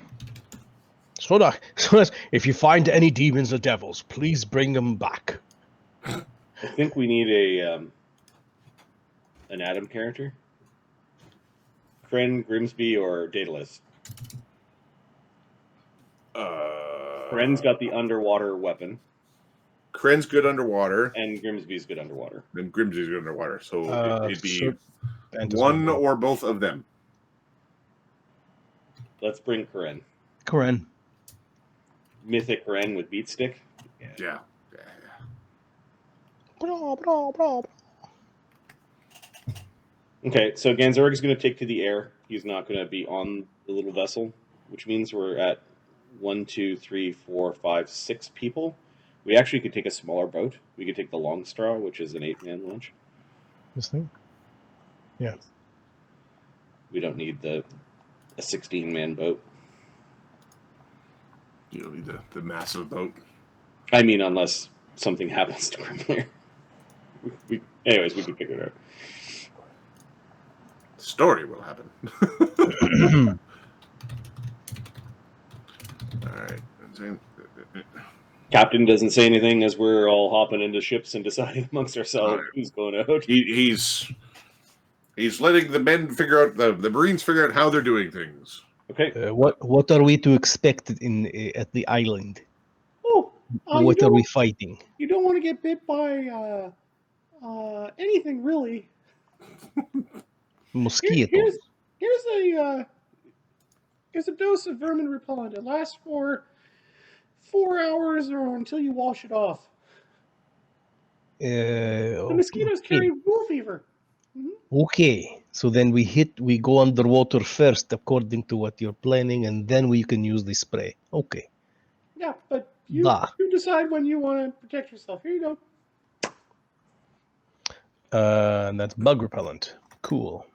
Sodak. If you find any demons or devils, please bring them back. I think we need an Adam character. Kren, Grimsby, or Daedalus. Kren's got the underwater weapon. Kren's good underwater. And Grimsby's good underwater. And Grimsby's good underwater. So it'd be one or both of them. Let's bring Kren. Kren. Mythic Kren with beat stick. Yeah. Okay, so Ganzorig is going to take to the air. He's not going to be on the little vessel, which means we're at 1, 2, 3, 4, 5, 6 people. We actually could take a smaller boat. We could take the Long Straw, which is an 8-man launch. This thing? Yeah. We don't need a 16-man boat. You don't need the massive boat. I mean, unless something happens to Grimler. Anyways, we can figure it out. Story will happen. All right. Captain doesn't say anything as we're all hopping into ships and deciding amongst ourselves who's going out. He's letting the men figure out the Marines figure out how they're doing things. Okay. What are we to expect at the island? Oh, What are we fighting? You don't want to get bit by anything really. Mosquitoes. Here's a dose of vermin repellent. It lasts for 4 hours or until you wash it off. The mosquitoes carry wool fever. Mm-hmm. Okay, so then we go underwater first, according to what you're planning, and then we can use the spray. Okay. Yeah, but you decide when you want to protect yourself. Here you go. And that's bug repellent. Cool.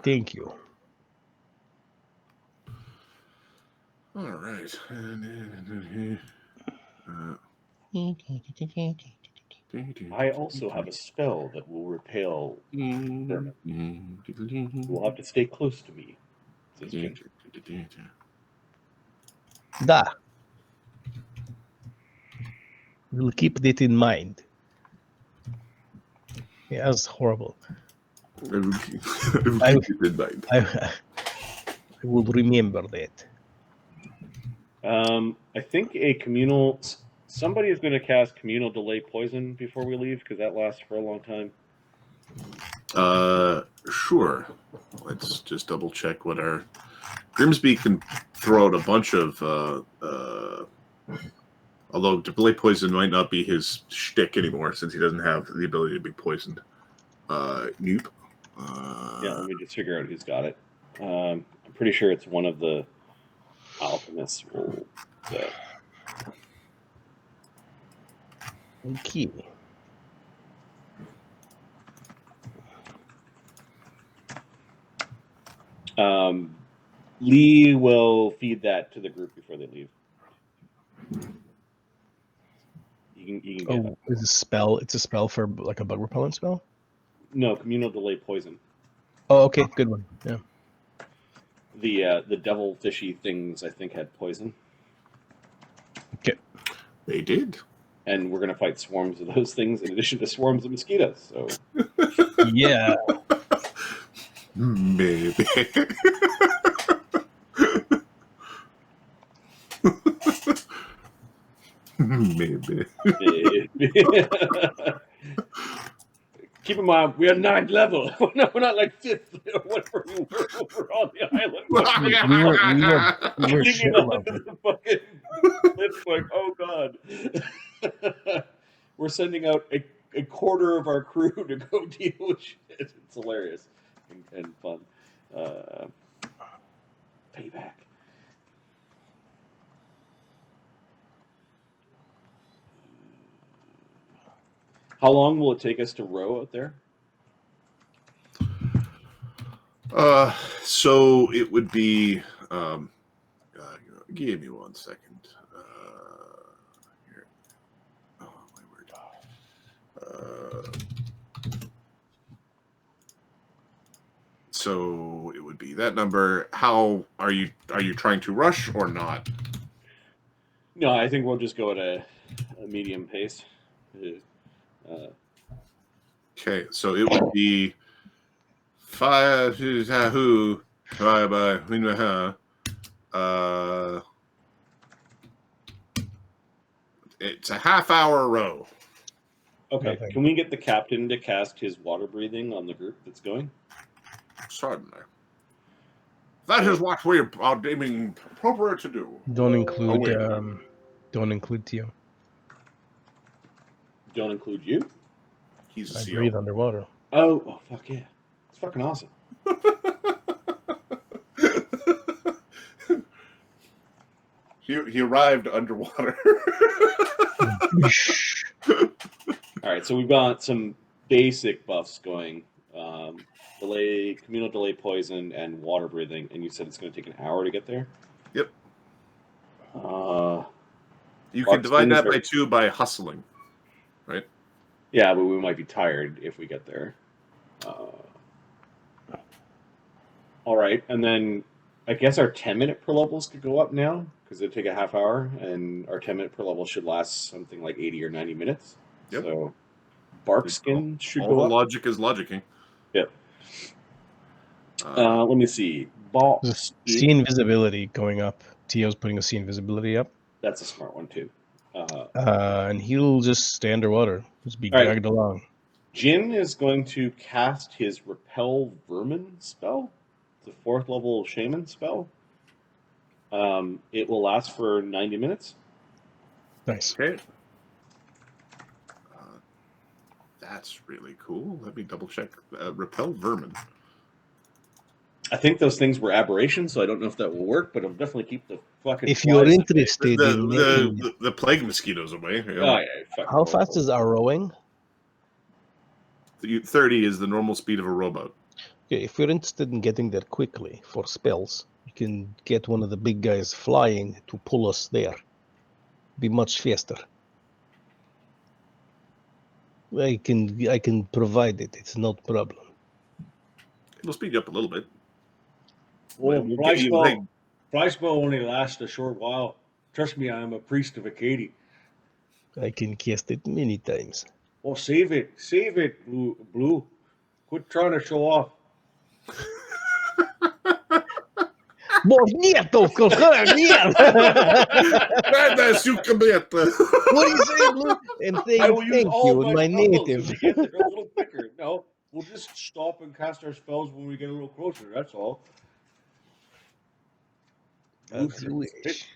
Thank you. All right. I also have a spell that will repel vermin. You will have to stay close to me, says Ginger. Da. We'll keep that in mind. Yeah, that's horrible. I will remember that. I think somebody is going to cast communal delay poison before we leave because that lasts for a long time. Sure. Let's just double check what our Grimsby can throw out a bunch of. Although delay poison might not be his shtick anymore since he doesn't have the ability to be poisoned. Nope. Yeah, let me just figure out who's got it. I'm pretty sure it's one of the alchemists. Okay. Lee will feed that to the group before they leave. You can get it. It's a spell. It's a spell for like a bug repellent spell? No, communal delay poison. Oh, okay, good one. Yeah. The devil fishy things I think had poison. Okay. They did. And we're gonna fight swarms of those things in addition to swarms of mosquitoes. So Yeah. Maybe. Maybe. Keep in mind, we are 9th level. No, we're not like 5th or whatever we were on the island. we were shit level. The fucking it's like, oh god. We're sending out a quarter of our crew to go deal with shit. It's hilarious and fun. Payback. How long will it take us to row out there? So it would be. Give me 1 second. Here. Oh, my word. So it would be that number. How are you? Are you trying to rush or not? No, I think we'll just go at a medium pace. Okay, so it would be 5. It's a half-hour row. Okay, Nothing. Can we get the captain to cast his water breathing on the group that's going? Certainly. That is what we are deeming appropriate to do. Don't include Tio. Don't include you? He's a I seal. breathe underwater. Oh, fuck yeah. It's fucking awesome. He arrived underwater. All right, so we've got some basic buffs going. Communal delay poison and water breathing, and you said it's going to take an hour to get there? Yep. You Bark can divide skins that are- by 2 by hustling, right? Yeah, but we might be tired if we get there. All right, and then I guess our 10-minute per levels could go up now because it'd take a half hour, and our 10-minute per level should last something like 80 or 90 minutes. Yep. So bark skin should All go the up. logic is logicking. Yep. Let me see. See invisibility going up. Tio's putting a see invisibility up. That's a smart one too. And he'll just stay underwater. Just be All right. dragged along. Jin is going to cast his Repel Vermin spell. It's a 4th level shaman spell. It will last for 90 minutes. Nice. Okay. That's really cool. Let me double check. Repel vermin. I think those things were aberrations, so I don't know if that will work, but it'll definitely keep the fucking. If you're flies interested in making... The plague mosquitoes away. away. Oh, yeah, fucking How fast is our rowing? 30 is the normal speed of a rowboat. Okay, if you're interested in getting there quickly for spells, you can get one of the big guys flying to pull us there. Be much faster. I can provide it. It's not a problem. It'll speed you up a little bit. Well, We'll give you fly spell only lasts a short while. Trust me, I am a priest of Acadie. I can cast it many times. Well, save it, Blue. Quit trying to show off. Bonito, coger, Nada, su cambiata. What do you say, Blue? And saying I will use thank all you in my spells native. to get there a little quicker. No, we'll just stop and cast our spells when we get a little closer. That's all. As you wish.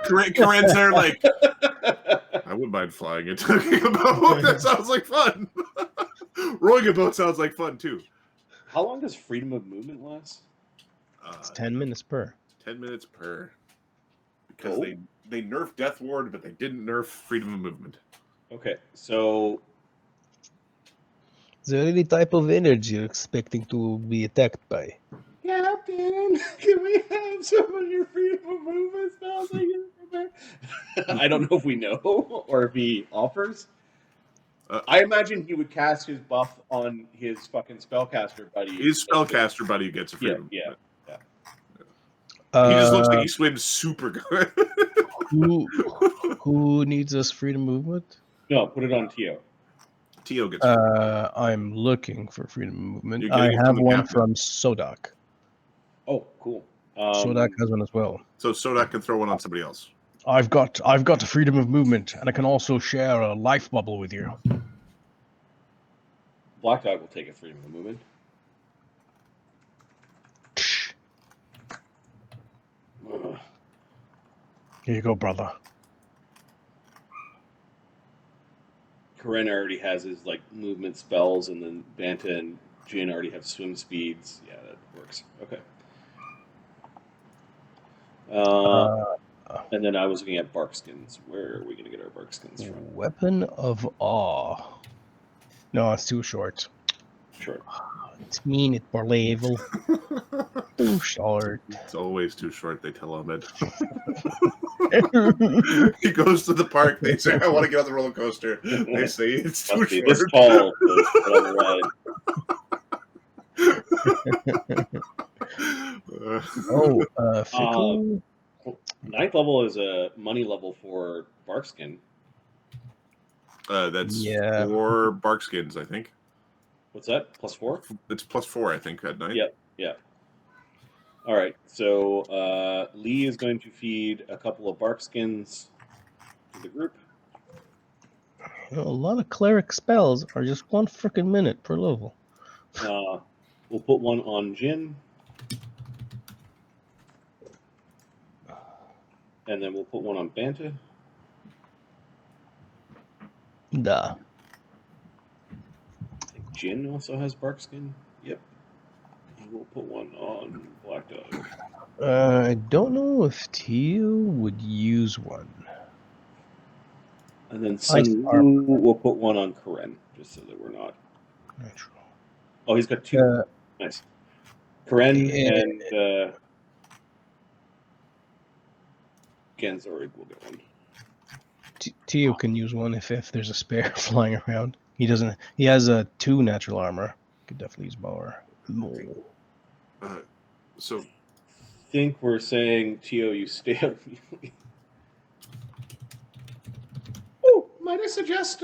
Corinne's there like, I wouldn't mind flying and talking about that sounds like fun. Rowing a boat sounds like fun too. How long does freedom of movement last? It's 10 minutes per. 10 minutes per. Because Oh. they nerfed Death Ward, but they didn't nerf freedom of movement. Okay, so Is there any type of energy you're expecting to be attacked by? Captain, can we have some of your freedom of movement spells? I don't know if we know or if he offers. I imagine he would cast his buff on his fucking spellcaster buddy. His spellcaster buddy gets a freedom. Yeah. He just looks like he swims super good. Who needs us freedom movement? No, put it on Tio. Tio gets I'm looking for freedom movement. You're I getting it have from the one captain. from Sodak. Oh, cool. Sodak has one as well. So Sodak can throw one on somebody else. I've got a freedom of movement, and I can also share a life bubble with you. Black Dog will take a freedom of movement. Here you go, brother. Corinne already has his like movement spells, and then Banta and Jin already have swim speeds. Yeah, that works. Okay. And then I was looking at bark skins. Where are we going to get our bark skins from? Weapon of Awe. No, it's too short. Sure. It's mean it for level. Too short. It's always too short, they tell Ahmed. He goes to the park, they say, I want to get on the roller coaster. They say, it's too Must be short. this tall to get on the ride. Fickle. 9th level is a money level for Barkskin. That's Yeah. 4 bark skins, I think. What's that? +4? It's +4, I think, at night. Yep. Yeah. All right. So Lee is going to feed a couple of Barkskins to the group. A lot of cleric spells are just 1 freaking minute per level. We'll put one on Jin. And then we'll put one on Banta. Duh. I think Jin also has Barkskin. Yep. And we'll put one on Black Dog. I don't know if Tio would use one. And then Sun Wu will put one on Karen, just so that we're not. Natural. Oh, he's got two. Nice. Karen and Ganzorig will get one. Tio can use one if there's a spare flying around. He doesn't. He has a 2 natural armor. Could definitely use Bower. So, I think we're saying Tio, you stay out immediately. Oh, might I suggest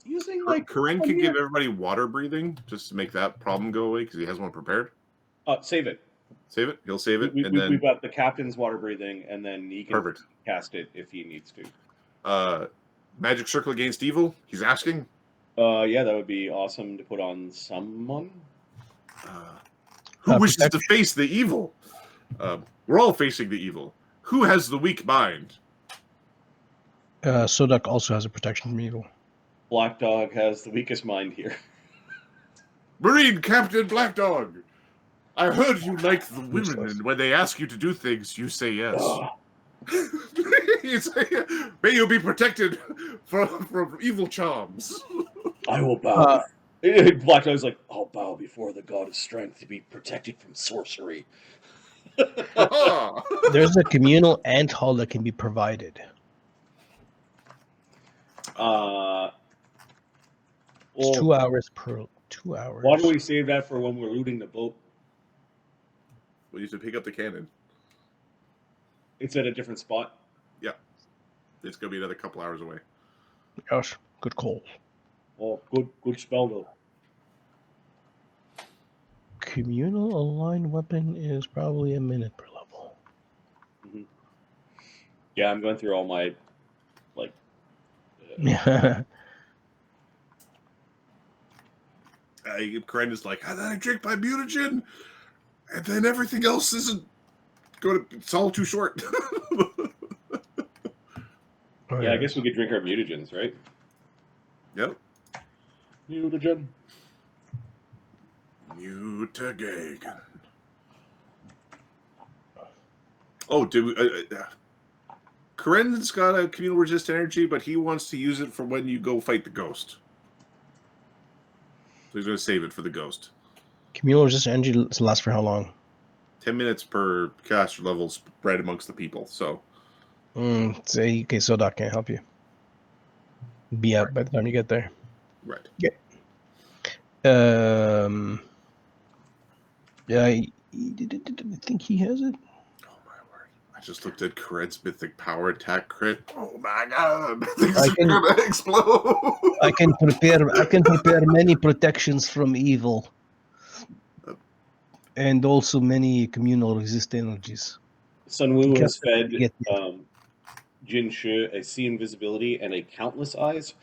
using like Karen can give everybody water breathing just to make that problem go away because he has one prepared. Save it. Save it. He'll save it, and then we've got the captain's water breathing, and then he can cast it if he needs to. Magic circle against evil. He's asking. Yeah, that would be awesome to put on someone. Who wishes to face the evil? We're all facing the evil. Who has the weak mind? Sodak also has a protection from evil. Black Dog has the weakest mind here. Marine Captain Black Dog, I heard you like the women, and when they ask you to do things, you say yes. May you be protected from evil charms. I will bow. Black Dog's like, I'll bow before the god of strength to be protected from sorcery. There's a communal ant hall that can be provided. It's 2 hours per 2 hours. Why don't we save that for when we're looting the boat? We need to pick up the cannon. It's at a different spot. Yeah, it's gonna be another couple hours away. Gosh, good call. Oh, good spell though. Communal aligned weapon is probably a minute per level. Mm-hmm. Yeah, I'm going through all my Karen is like, and then I drink my mutagen, and then everything else isn't going to. It's all too short. Yeah, I guess we could drink our mutagens, right? Yep. Mutagen. Mutagen. Oh, did we? Karen's got a communal resist energy, but he wants to use it for when you go fight the ghost. So he's going to save it for the ghost. Communal resist energy lasts for how long? 10 minutes per caster level spread amongst the people. So. Say, okay, Sodak can't help you. Be out by the time you get there. Right. Yeah. Yeah, I think he has it. Oh my word! I just looked at Karen's mythic power attack crit. Oh my god! Things are gonna explode. I can prepare many protections from evil, and also many communal resist energies. Sun Wu has fed Jin Shi a see invisibility and a countless eyes.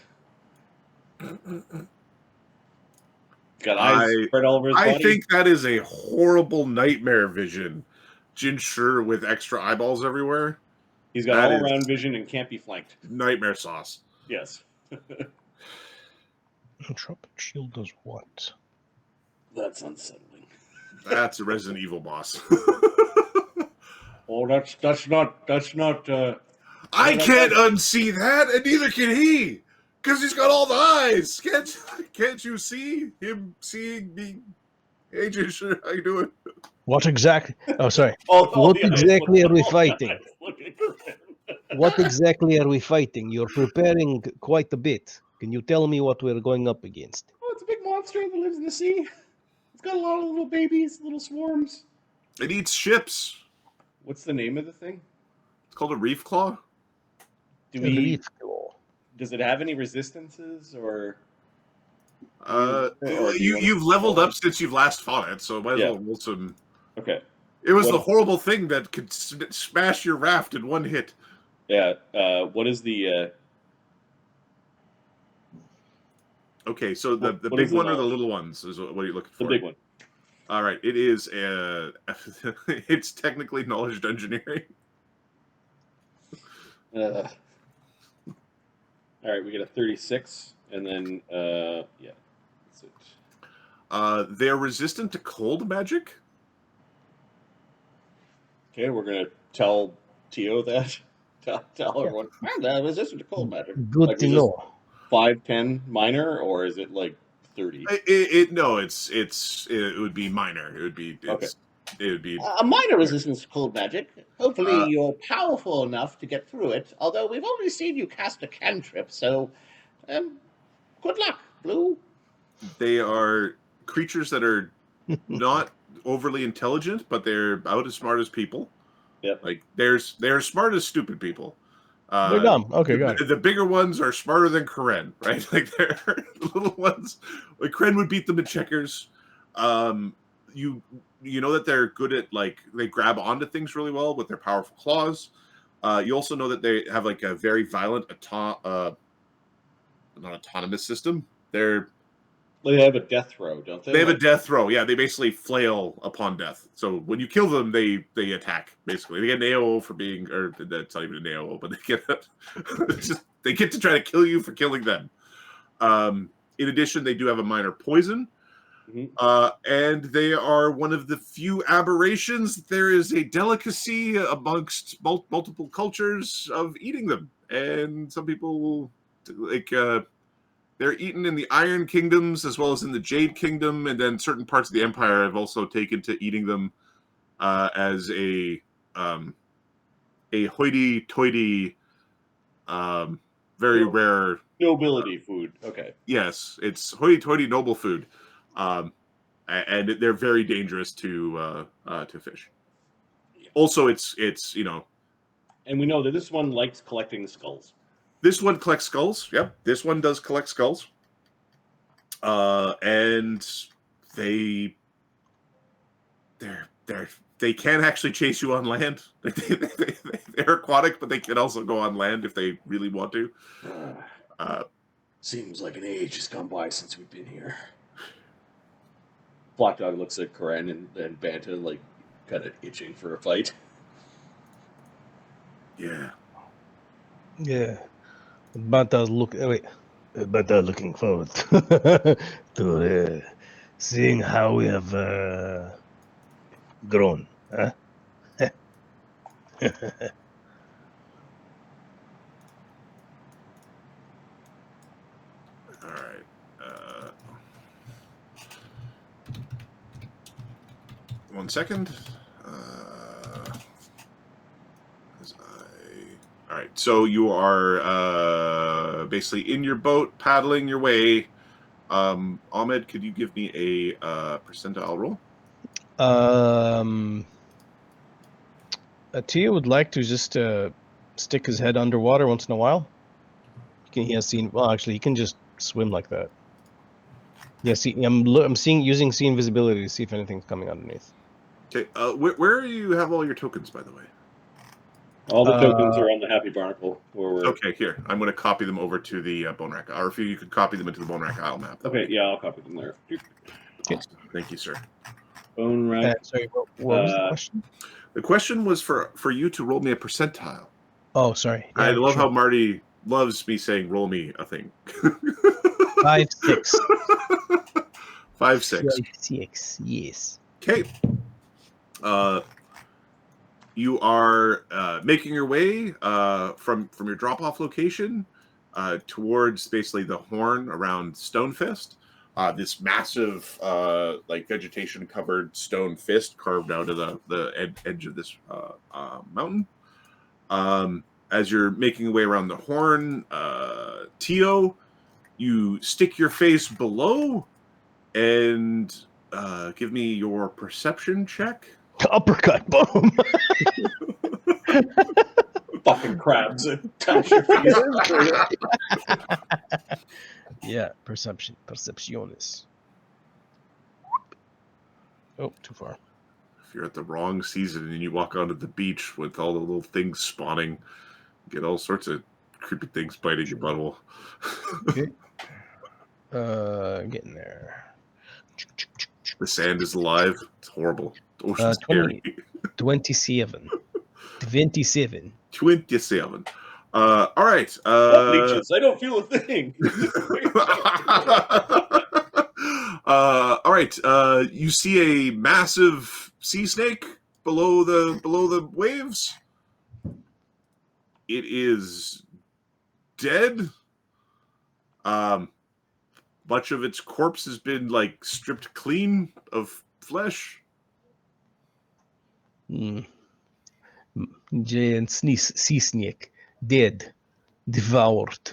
Got eyes spread all over his body. I think that is a horrible nightmare vision. Jin Shi with extra eyeballs everywhere. He's got all-around vision and can't be flanked. Nightmare sauce. Yes. Trumpet shield does what? That's unsettling. That's a Resident Evil boss. Oh, that's not. I can't unsee that, and neither can he, because he's got all the eyes. Can't you see him seeing me? Hey, Jin, how you doing? What exactly? Oh, sorry. What exactly are we fighting? What exactly are we fighting? You're preparing quite a bit. Can you tell me what we're going up against? Oh, it's a big monster that lives in the sea. It's got a lot of little babies, little swarms. It eats ships. What's the name of the thing? It's called a Reefclaw. Does it have any resistances or? You've leveled up since you've last fought it, so might as well roll some. Okay. It was the horrible thing that could smash your raft in one hit. Yeah. What is the? Okay, so the big one or the little ones is what are you looking for? The big one. All right, it is. It's technically knowledge engineering. All right, we get a 36, and then yeah, that's it. They're resistant to cold magic. Okay, we're gonna tell Tio that. tell everyone. And resistant to cold magic. Good Like, to is this know. 5, 10 minor, or is it like 30? No, it would be minor. It would be A minor resistance to cold magic. Hopefully, Uh, you're powerful enough to get through it. Although we've already seen you cast a cantrip, so good luck, Blue. they are creatures that are not overly intelligent, but they're about as smart as people. Yep. Like they're as smart as stupid people. They're dumb. Okay, got it. The bigger ones are smarter than Karen, right? Like they're the little ones. Like Karen would beat them in checkers. You know that they're good at they grab onto things really well with their powerful claws. You also know that they have like a very violent not autonomous system. They have a death throw, don't they? They have a death throw. Yeah, they basically flail upon death. So when you kill them, they attack. Basically, they get an AOO for being, or that's not even an AOO, but they get to try to kill you for killing them. In addition, they do have a minor poison, and they are one of the few aberrations. There is a delicacy amongst multiple cultures of eating them, and some people they're eaten in the Iron Kingdoms as well as in the Jade Kingdom, and then certain parts of the Empire have also taken to eating them as a hoity-toity, very rare nobility food. Okay. Yes, it's hoity-toity noble food, and they're very dangerous to fish. Also, it's and we know that this one likes collecting skulls. This one collects skulls. Yep, this one does collect skulls. And they can actually chase you on land. They're aquatic, but they can also go on land if they really want to. Seems like an age has gone by since we've been here. Black Dog looks at Karen and Banta like kind of itching for a fight. Yeah. Yeah. Banta's looking forward to seeing how we have grown. Huh? All right. One second. All right, so you are basically in your boat, paddling your way. Ahmed, could you give me a percentile roll? Tia would like to just stick his head underwater once in a while. He can just swim like that. Yeah, see, I'm using see invisibility to see if anything's coming underneath. Okay, where do you have all your tokens, by the way? All the tokens are on the Happy Barnacle. Okay, here. I'm going to copy them over to the Bonewrack Isle. Or if you could copy them into the Bonewrack Isle map. Okay, yeah, I'll copy them there. Awesome. Thank you, sir. Bonewrack. Sorry, what was the question? The question was for you to roll me a percentile. Oh, sorry. Yeah, I love how Marty loves me saying roll me a thing. 5, 6. 5, 6. 6, yes. Okay. You are making your way from your drop-off location towards basically the horn around Stonefist. This massive, vegetation-covered stone fist carved out of the edge of this mountain. As you're making your way around the horn, Tio, you stick your face below and give me your perception check. Uppercut, boom. Fucking crabs and touch your face. Yeah, perceptionis. Oh, too far. If you're at the wrong season and you walk onto the beach with all the little things spawning, you get all sorts of creepy things biting your butthole. Okay. Getting there. The sand is alive. It's horrible. The ocean's scary. 27. 27. 27. All right. Leeches. I don't feel a thing. All right. You see a massive sea snake below the waves. It is dead. Much of its corpse has been like stripped clean of flesh. Giant sea snake, dead, devoured.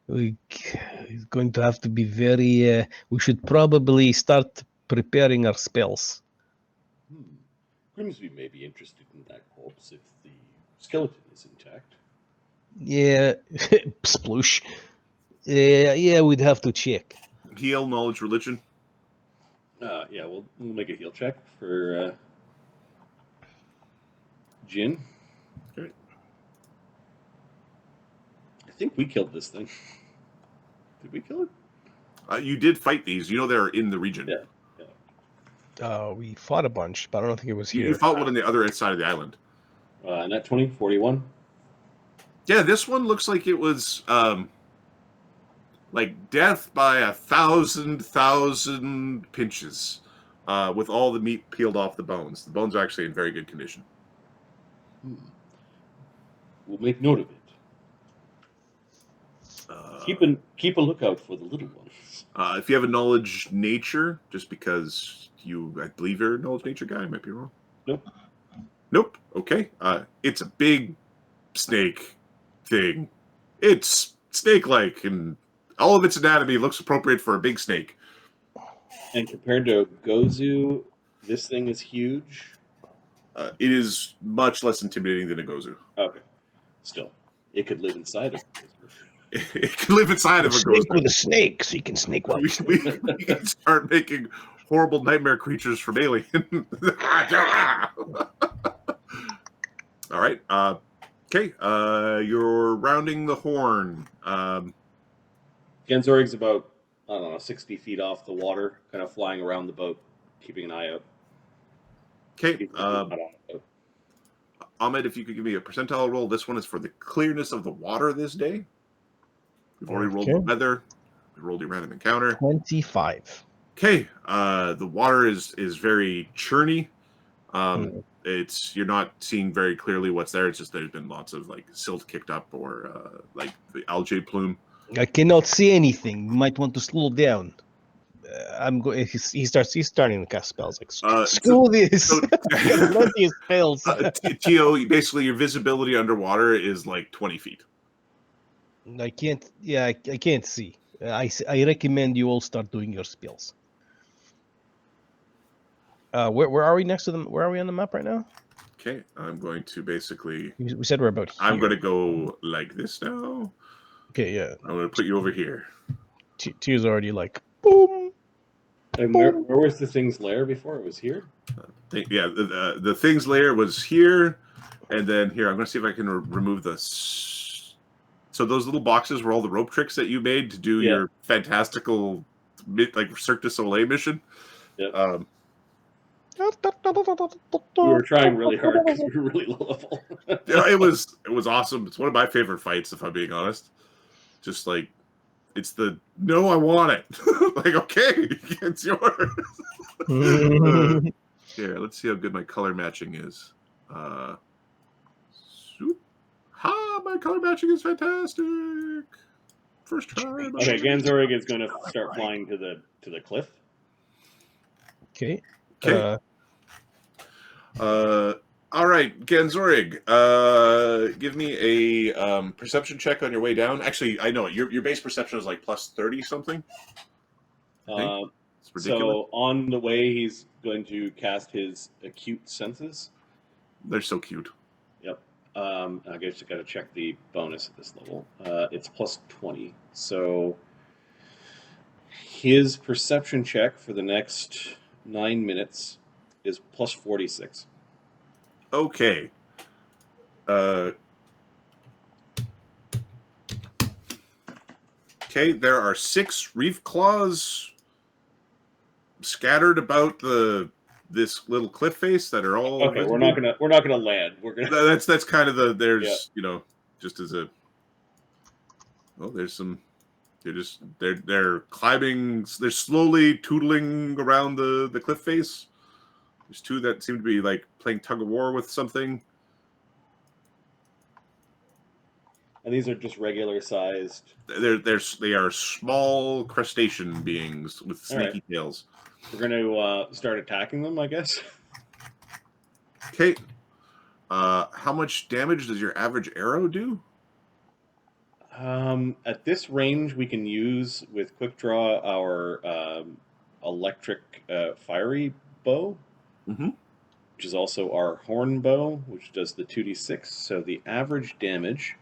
It's going to have to be very. We should probably start preparing our spells. Grimsby may be interested in that corpse if the skeleton is intact. Yeah, sploosh. Yeah, we'd have to check. Heal, knowledge, religion. Yeah, we'll make a heal check for Jin. Okay. I think we killed this thing. Did we kill it? You did fight these. You know they're in the region. Yeah. We fought a bunch, but I don't think it was You here. fought one on the other side of the island. Nat 20, 41. Yeah, this one looks like it was like death by 1,000 pinches, with all the meat peeled off the bones. The bones are actually in very good condition. We'll make note of it. Keep a lookout for the little ones. If you have a knowledge nature, just because I believe you're a knowledge nature guy, I might be wrong. Nope. Okay. It's a big snake thing. It's snake-like, and all of its anatomy looks appropriate for a big snake. And compared to Gozu, this thing is huge. It is much less intimidating than a gozu. Okay. Still, it could live inside of Gozu. It can live inside of a Snake gozu. with a snake, so you can snake one. We can start making horrible nightmare creatures from Alien. All right. Okay. You're rounding the horn. Ganzorig's about, 60 feet off the water, kind of flying around the boat, keeping an eye out. Okay. Ahmed, if you could give me a percentile roll. This one is for the clearness of the water this day. We've already rolled the weather. We rolled your random encounter. 25. Okay. The water is very churny. You're not seeing very clearly what's there. It's just there's been lots of like silt kicked up or like the algae plume. I cannot see anything. You might want to slow down. I'm going. He's starting to cast spells. Like screw this. Plenty of spells. Tio, basically your visibility underwater is like 20 feet. I can't. Yeah, I can't see. I recommend you all start doing your spells. Where are we next to them? Where are we on the map right now? Okay, I'm going to basically. We said we're about here. I'm going to go like this now. Okay, yeah. I'm going to put you over here. Tio's already like boom. And where was the thing's lair before? It was here? Yeah, the thing's lair was here, and then here. I'm going to see if I can remove this. So those little boxes were all the rope tricks that you made to do your fantastical, like Cirque du Soleil mission. Yeah. We were trying really hard because we were really low level. Yeah, it was awesome. It's one of my favorite fights, if I'm being honest. Just like it's the no, I want it. Like okay, it's yours. Here, let's see how good my color matching is. My color matching is fantastic. First try. Okay, Ganzorig is going to start flying to the cliff. Okay. Okay. All right, Ganzorig. Give me a perception check on your way down. Actually, I know your base perception is like plus 30 something. It's ridiculous. So on the way, he's going to cast his acute senses. They're so cute. Yep. I guess you got to check the bonus at this level. It's plus 20. So his perception check for the next 9 minutes is plus 46. Okay. Okay, there are 6 Reefclaws scattered about this little cliff face that are all okay. We're not gonna land. We're gonna. That's kind of there's just as a. Oh, there's some. They're climbing. They're slowly tootling around the cliff face. There's 2 that seem to be like playing tug of war with something. And these are just regular sized. They are small crustacean beings with sneaky tails. We're going to start attacking them, I guess. Okay. How much damage does your average arrow do? At this range, we can use with quick draw our electric fiery bow, which is also our horn bow, which does the 2d6. So the average damage.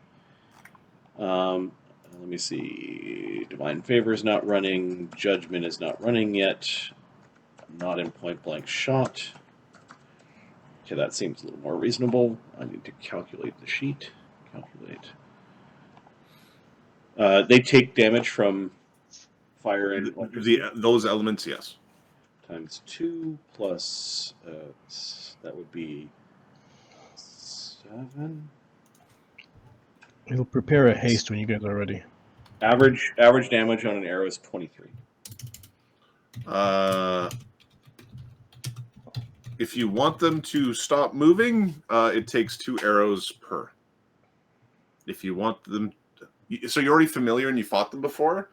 Let me see. Divine Favor is not running. Judgment is not running yet. I'm not in point blank shot. Okay, that seems a little more reasonable. I need to calculate the sheet. Calculate. They take damage from fire and electricity. Those elements, yes. Times 2 plus that would be 7. He'll prepare a haste when you guys are ready. Average damage on an arrow is 23. If you want them to stop moving, it takes 2 arrows per. If you want them, so you're already familiar and you fought them before.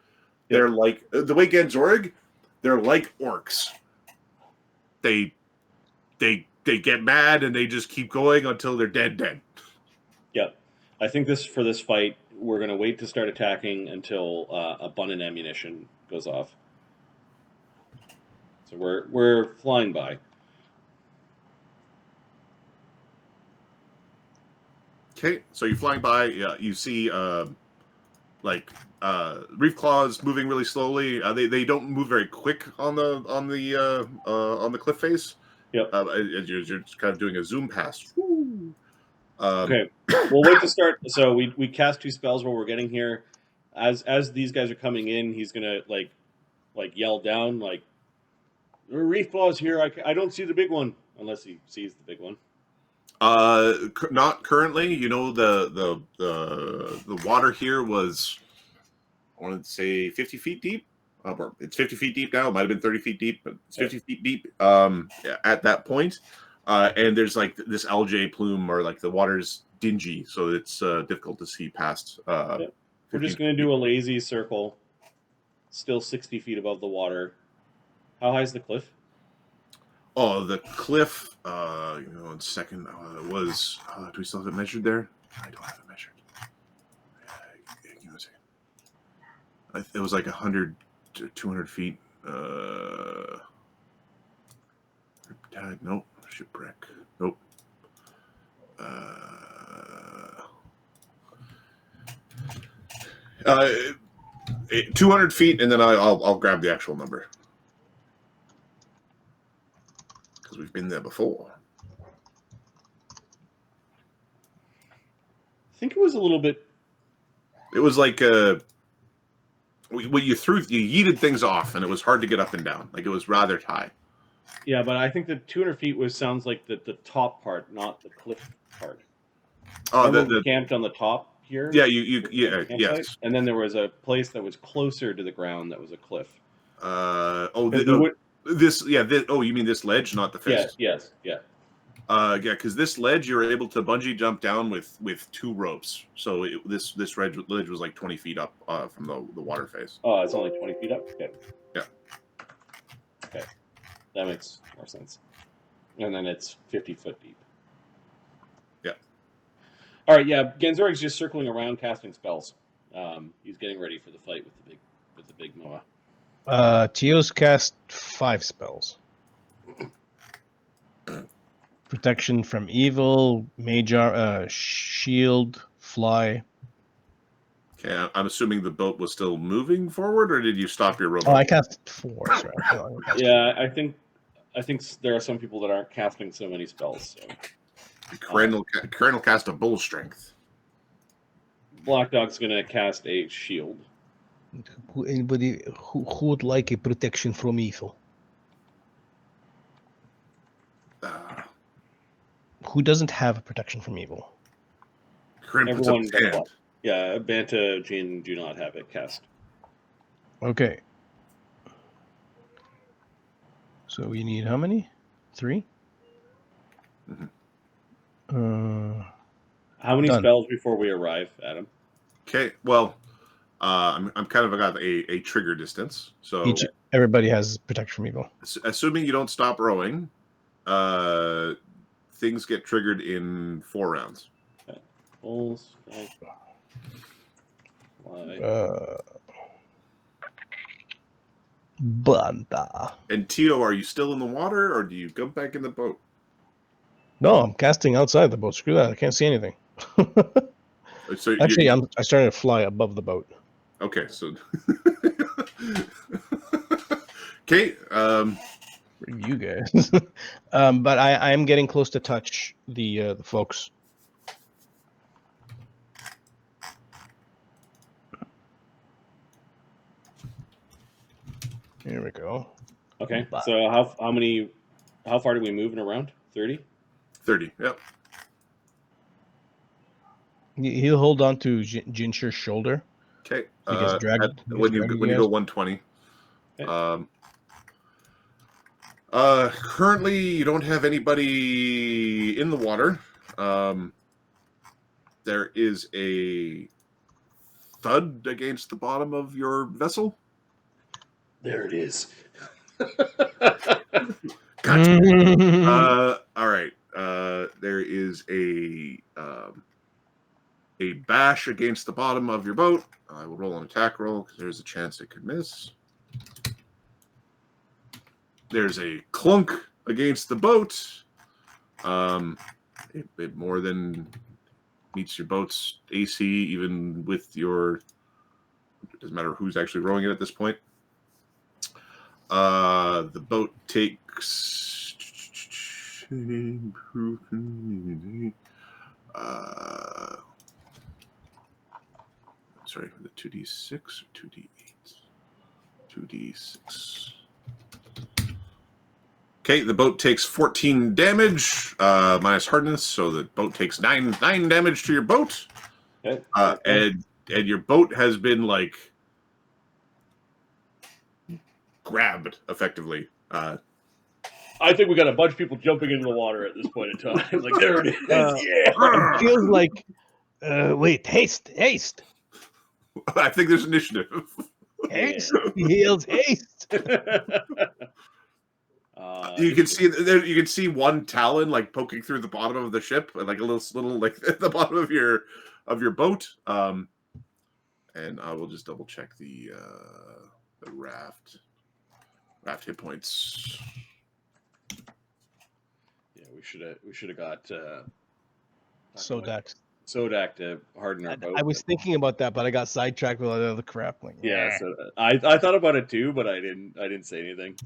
Yep. They're like the way Ganzorig. They're like orcs. They get mad and they just keep going until they're dead. Yep. I think for this fight, we're going to wait to start attacking until abundant ammunition goes off. So we're flying by. Okay, so you're flying by. Yeah, you see Reefclaws moving really slowly. They don't move very quick on the cliff face. Yep. You're just kind of doing a zoom past. Okay, we'll wait to start. So we cast 2 spells while we're getting here. As these guys are coming in, he's gonna like yell down like, "Reefclaws here! I don't see the big one," unless he sees the big one. Not currently. You know the water here was, I wanted to say 50 feet deep. It's 50 feet deep now. It might have been 30 feet deep, but it's 50 feet deep. At that point. And there's like this algae plume, or like the water's dingy, so it's difficult to see past. We're just going to do a lazy circle, still 60 feet above the water. How high is the cliff? Oh, the cliff. One second. It was. Do we still have it measured there? I don't have it measured. Give me a second. It was like 100 to 200 feet. Nope. Shipwreck. Nope. 200 feet, and then I'll grab the actual number because we've been there before. I think it was a little bit. It was like when you yeeted things off, and it was hard to get up and down. Like it was rather high. Yeah, but I think the 200 feet sounds like the top part, not the cliff part. Oh, we camped on the top here. Yeah, yes. And then there was a place that was closer to the ground that was a cliff. You mean this ledge, not the face? Yes. Because this ledge you're able to bungee jump down with 2 ropes. So this ledge was like 20 feet up from the water face. Oh, it's only 20 feet up. Okay. Yeah. Okay. That makes more sense. And then it's 50 foot deep. Yeah. All right. Yeah. Ganzorig's just circling around casting spells. He's getting ready for the fight with the big Moa. Teos cast 5 spells. Protection from evil, Major, shield, fly. Okay, I'm assuming the boat was still moving forward, or did you stop your robot? Oh, I cast 4. Sorry. Yeah, I think there are some people that aren't casting so many spells. So. Karen will cast a bull strength. Black Dog's going to cast a shield. Anybody who would like a protection from evil? Who doesn't have a protection from evil? Karen puts up his hand. Yeah, Banta, Jin do not have it cast. Okay. So we need how many? 3? Mm-hmm. How many spells before we arrive, Adam? Okay. Well, I'm kind of got a trigger distance. So Everybody has protection from evil. Assuming you don't stop rowing, things get triggered in 4 rounds. Okay. Full strike. Fly. Banda. And Tio, are you still in the water, or do you go back in the boat? No, I'm casting outside the boat. Screw that. I can't see anything. So Actually, I started to fly above the boat. Okay, so okay. You guys. But I am getting close to touch the folks. Here we go. Okay. Bye. So how far do we move in a round? 30? 30. Yep. He'll hold on to Jincher's shoulder. Okay. He gets dragged. When you go 120. Okay. Currently, you don't have anybody in the water. There is a thud against the bottom of your vessel. There it is. Gotcha. All right. There is a bash against the bottom of your boat. I will roll an attack roll because there's a chance it could miss. There's a clunk against the boat. It more than meets your boat's AC, even with your. It doesn't matter who's actually rowing it at this point. The boat takes. Sorry, the 2d6 or 2d8? 2d6. Okay, the boat takes 14 damage, minus hardness, so the boat takes 9 damage to your boat. Okay. And your boat has been, like, grabbed, effectively. I think we got a bunch of people jumping into the water at this point in time. Like, there it is. Yeah. It feels like, wait, haste. I think there's initiative. Haste heals haste. You can see there. You can see one talon like poking through the bottom of the ship, like a little like at the bottom of your boat. And I will just double check the raft hit points. Yeah, we should have got Sodax to harden our boat. I was thinking about that, but I got sidetracked with all the other crap. Like, Yeah, so I thought about it too, but I didn't say anything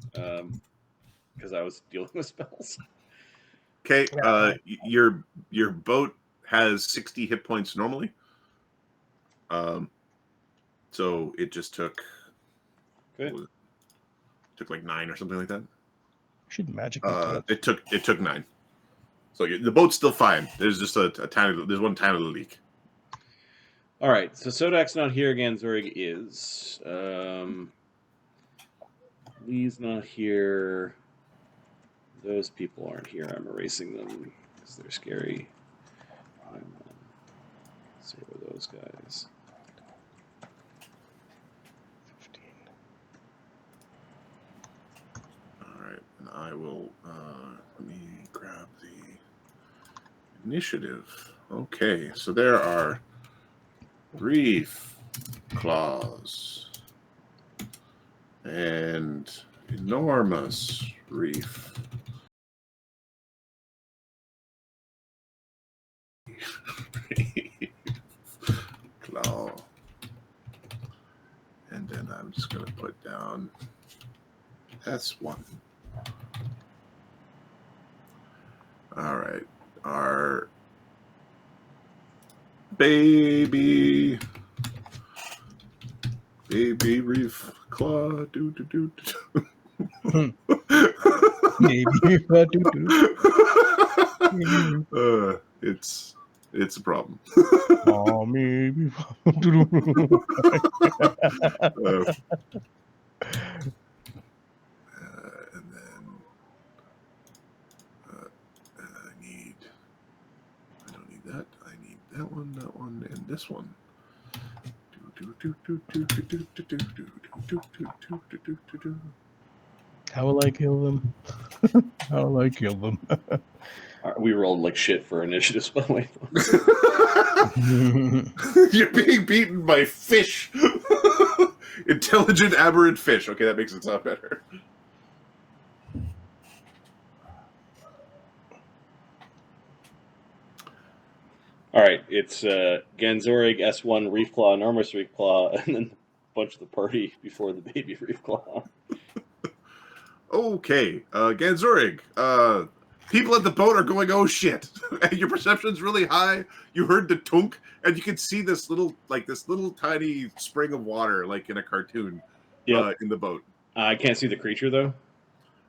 because I was dealing with spells. Okay, your boat has 60 hit points normally. So it just took like 9 or something like that. Should magic. It took 9. So the boat's still fine. There's just there's one tiny little leak. All right, so Sodak's not here. Ganzorig is. Lee's not here. Those people aren't here. I'm erasing them because they're scary. So are those guys. 15. All right, and I will let me grab the initiative. Okay, so there are Reefclaws and enormous reef. Claw. And then I'm just going to put down S1. All right. Our baby reef claw. Maybe. It's a problem. Oh, maybe. And then I don't need that. I need that one, and this one. How will I kill them? How will I kill them? We rolled like shit for initiatives, by the way. You're being beaten by fish. Intelligent, aberrant fish. Okay, that makes it sound better. All right, it's Ganzorig, S1, Reefclaw, enormous Reefclaw, and then a bunch of the party before the baby Reefclaw. Okay, Ganzorig. People at the boat are going, "Oh shit!" And your perception's really high. You heard the tunk, and you can see this little tiny spring of water, like in a cartoon, in the boat. I can't see the creature though.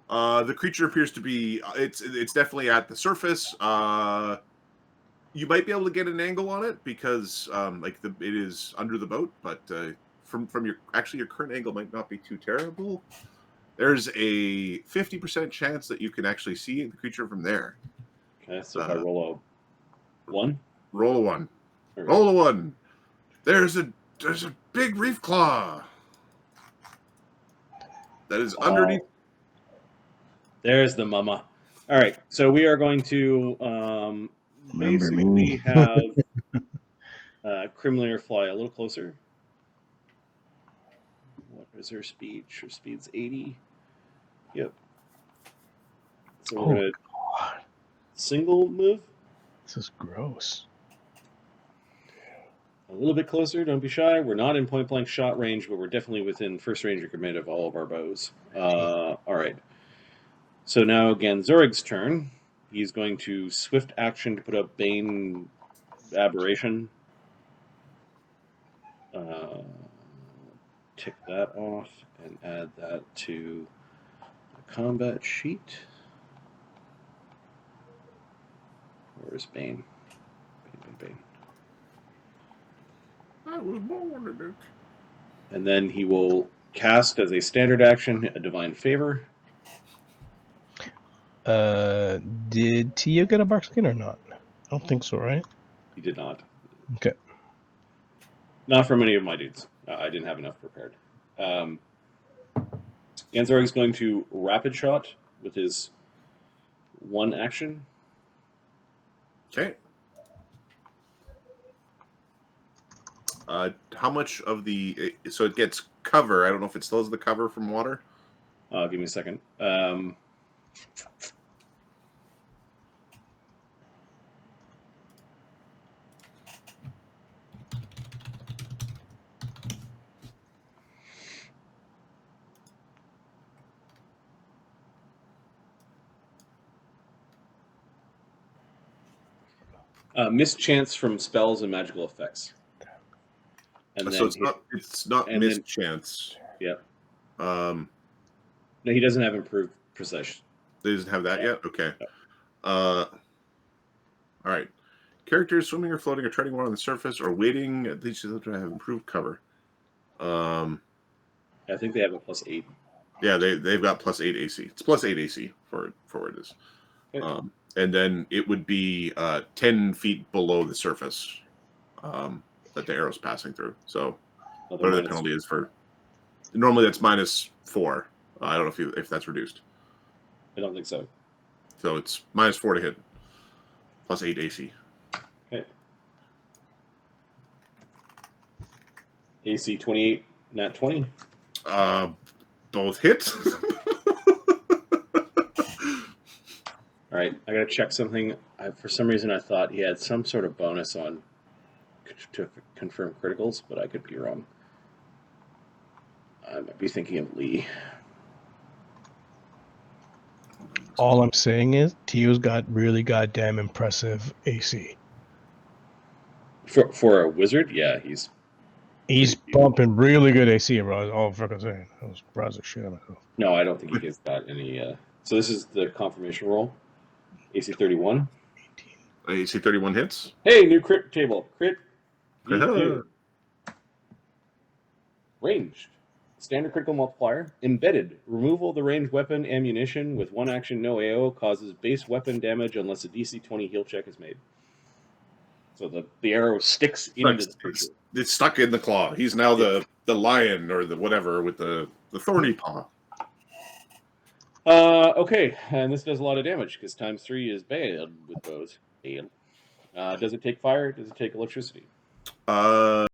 The creature appears to be. It's definitely at the surface. You might be able to get an angle on it because it is under the boat, but from your current angle might not be too terrible. There's a 50% chance that you can actually see the creature from there. Okay, so if I roll a 1? Roll a 1. Roll a 1. There's a big Reefclaw that is underneath. There's the mama. All right, so we are going to basically have Crimler fly a little closer. What is her speed? Her speed's 80. Yep. So we're going to single move. This is gross. A little bit closer. Don't be shy. We're not in point-blank shot range, but we're definitely within first range of command of all of our bows. All right. So now Ganzorig's turn. He's going to swift action to put up Bane Aberration. Tick that off and add that to the combat sheet. Where's Bane? Bane. I was born in it. And then he will cast as a standard action a Divine Favor. Did Tio get a bark skin or not? I don't think so, right? He did not. Okay. Not from any of my dudes. I didn't have enough prepared. Ganzorig is going to Rapid Shot with his 1 action. Okay. How much of the... So it gets cover. I don't know if it still has the cover from water. Give me a second. Mischance from spells and magical effects. And so it's not mischance. Yeah. No, he doesn't have improved precision. He doesn't have that yet? Okay. All right. Characters swimming or floating or treading water on the surface or waiting at least to have improved cover. I think they have a +8. Yeah, they've got +8 AC. It's +8 AC for it is. Okay. And then it would be 10 feet below the surface that the arrow's passing through. So whatever the penalty is for... Normally that's -4. I don't know if that's reduced. I don't think so. So it's -4 to hit. +8 AC. Okay. AC 28, nat 20. Both hits. All right, I gotta check something. For some reason, I thought he had some sort of bonus on to confirm criticals, but I could be wrong. I might be thinking of Lee. All I'm saying is Tio's got really goddamn impressive AC. For a wizard, yeah, he's bumping really good AC, bro. Oh, fucking saying. I was browsing shit on myself. No, I don't think he gets that any. So this is the confirmation roll. AC 31. AC 31 hits. Hey, new crit table. Crit. Ranged. Standard critical multiplier. Embedded. Removal of the ranged weapon ammunition with 1 action, no AO, causes base weapon damage unless a DC 20 heal check is made. So the arrow sticks into the creature. it's stuck in the claw. He's now the lion or the whatever with the thorny paw. Okay, and this does a lot of damage because ×3 is bad with bows. Bad. Does it take fire? Does it take electricity?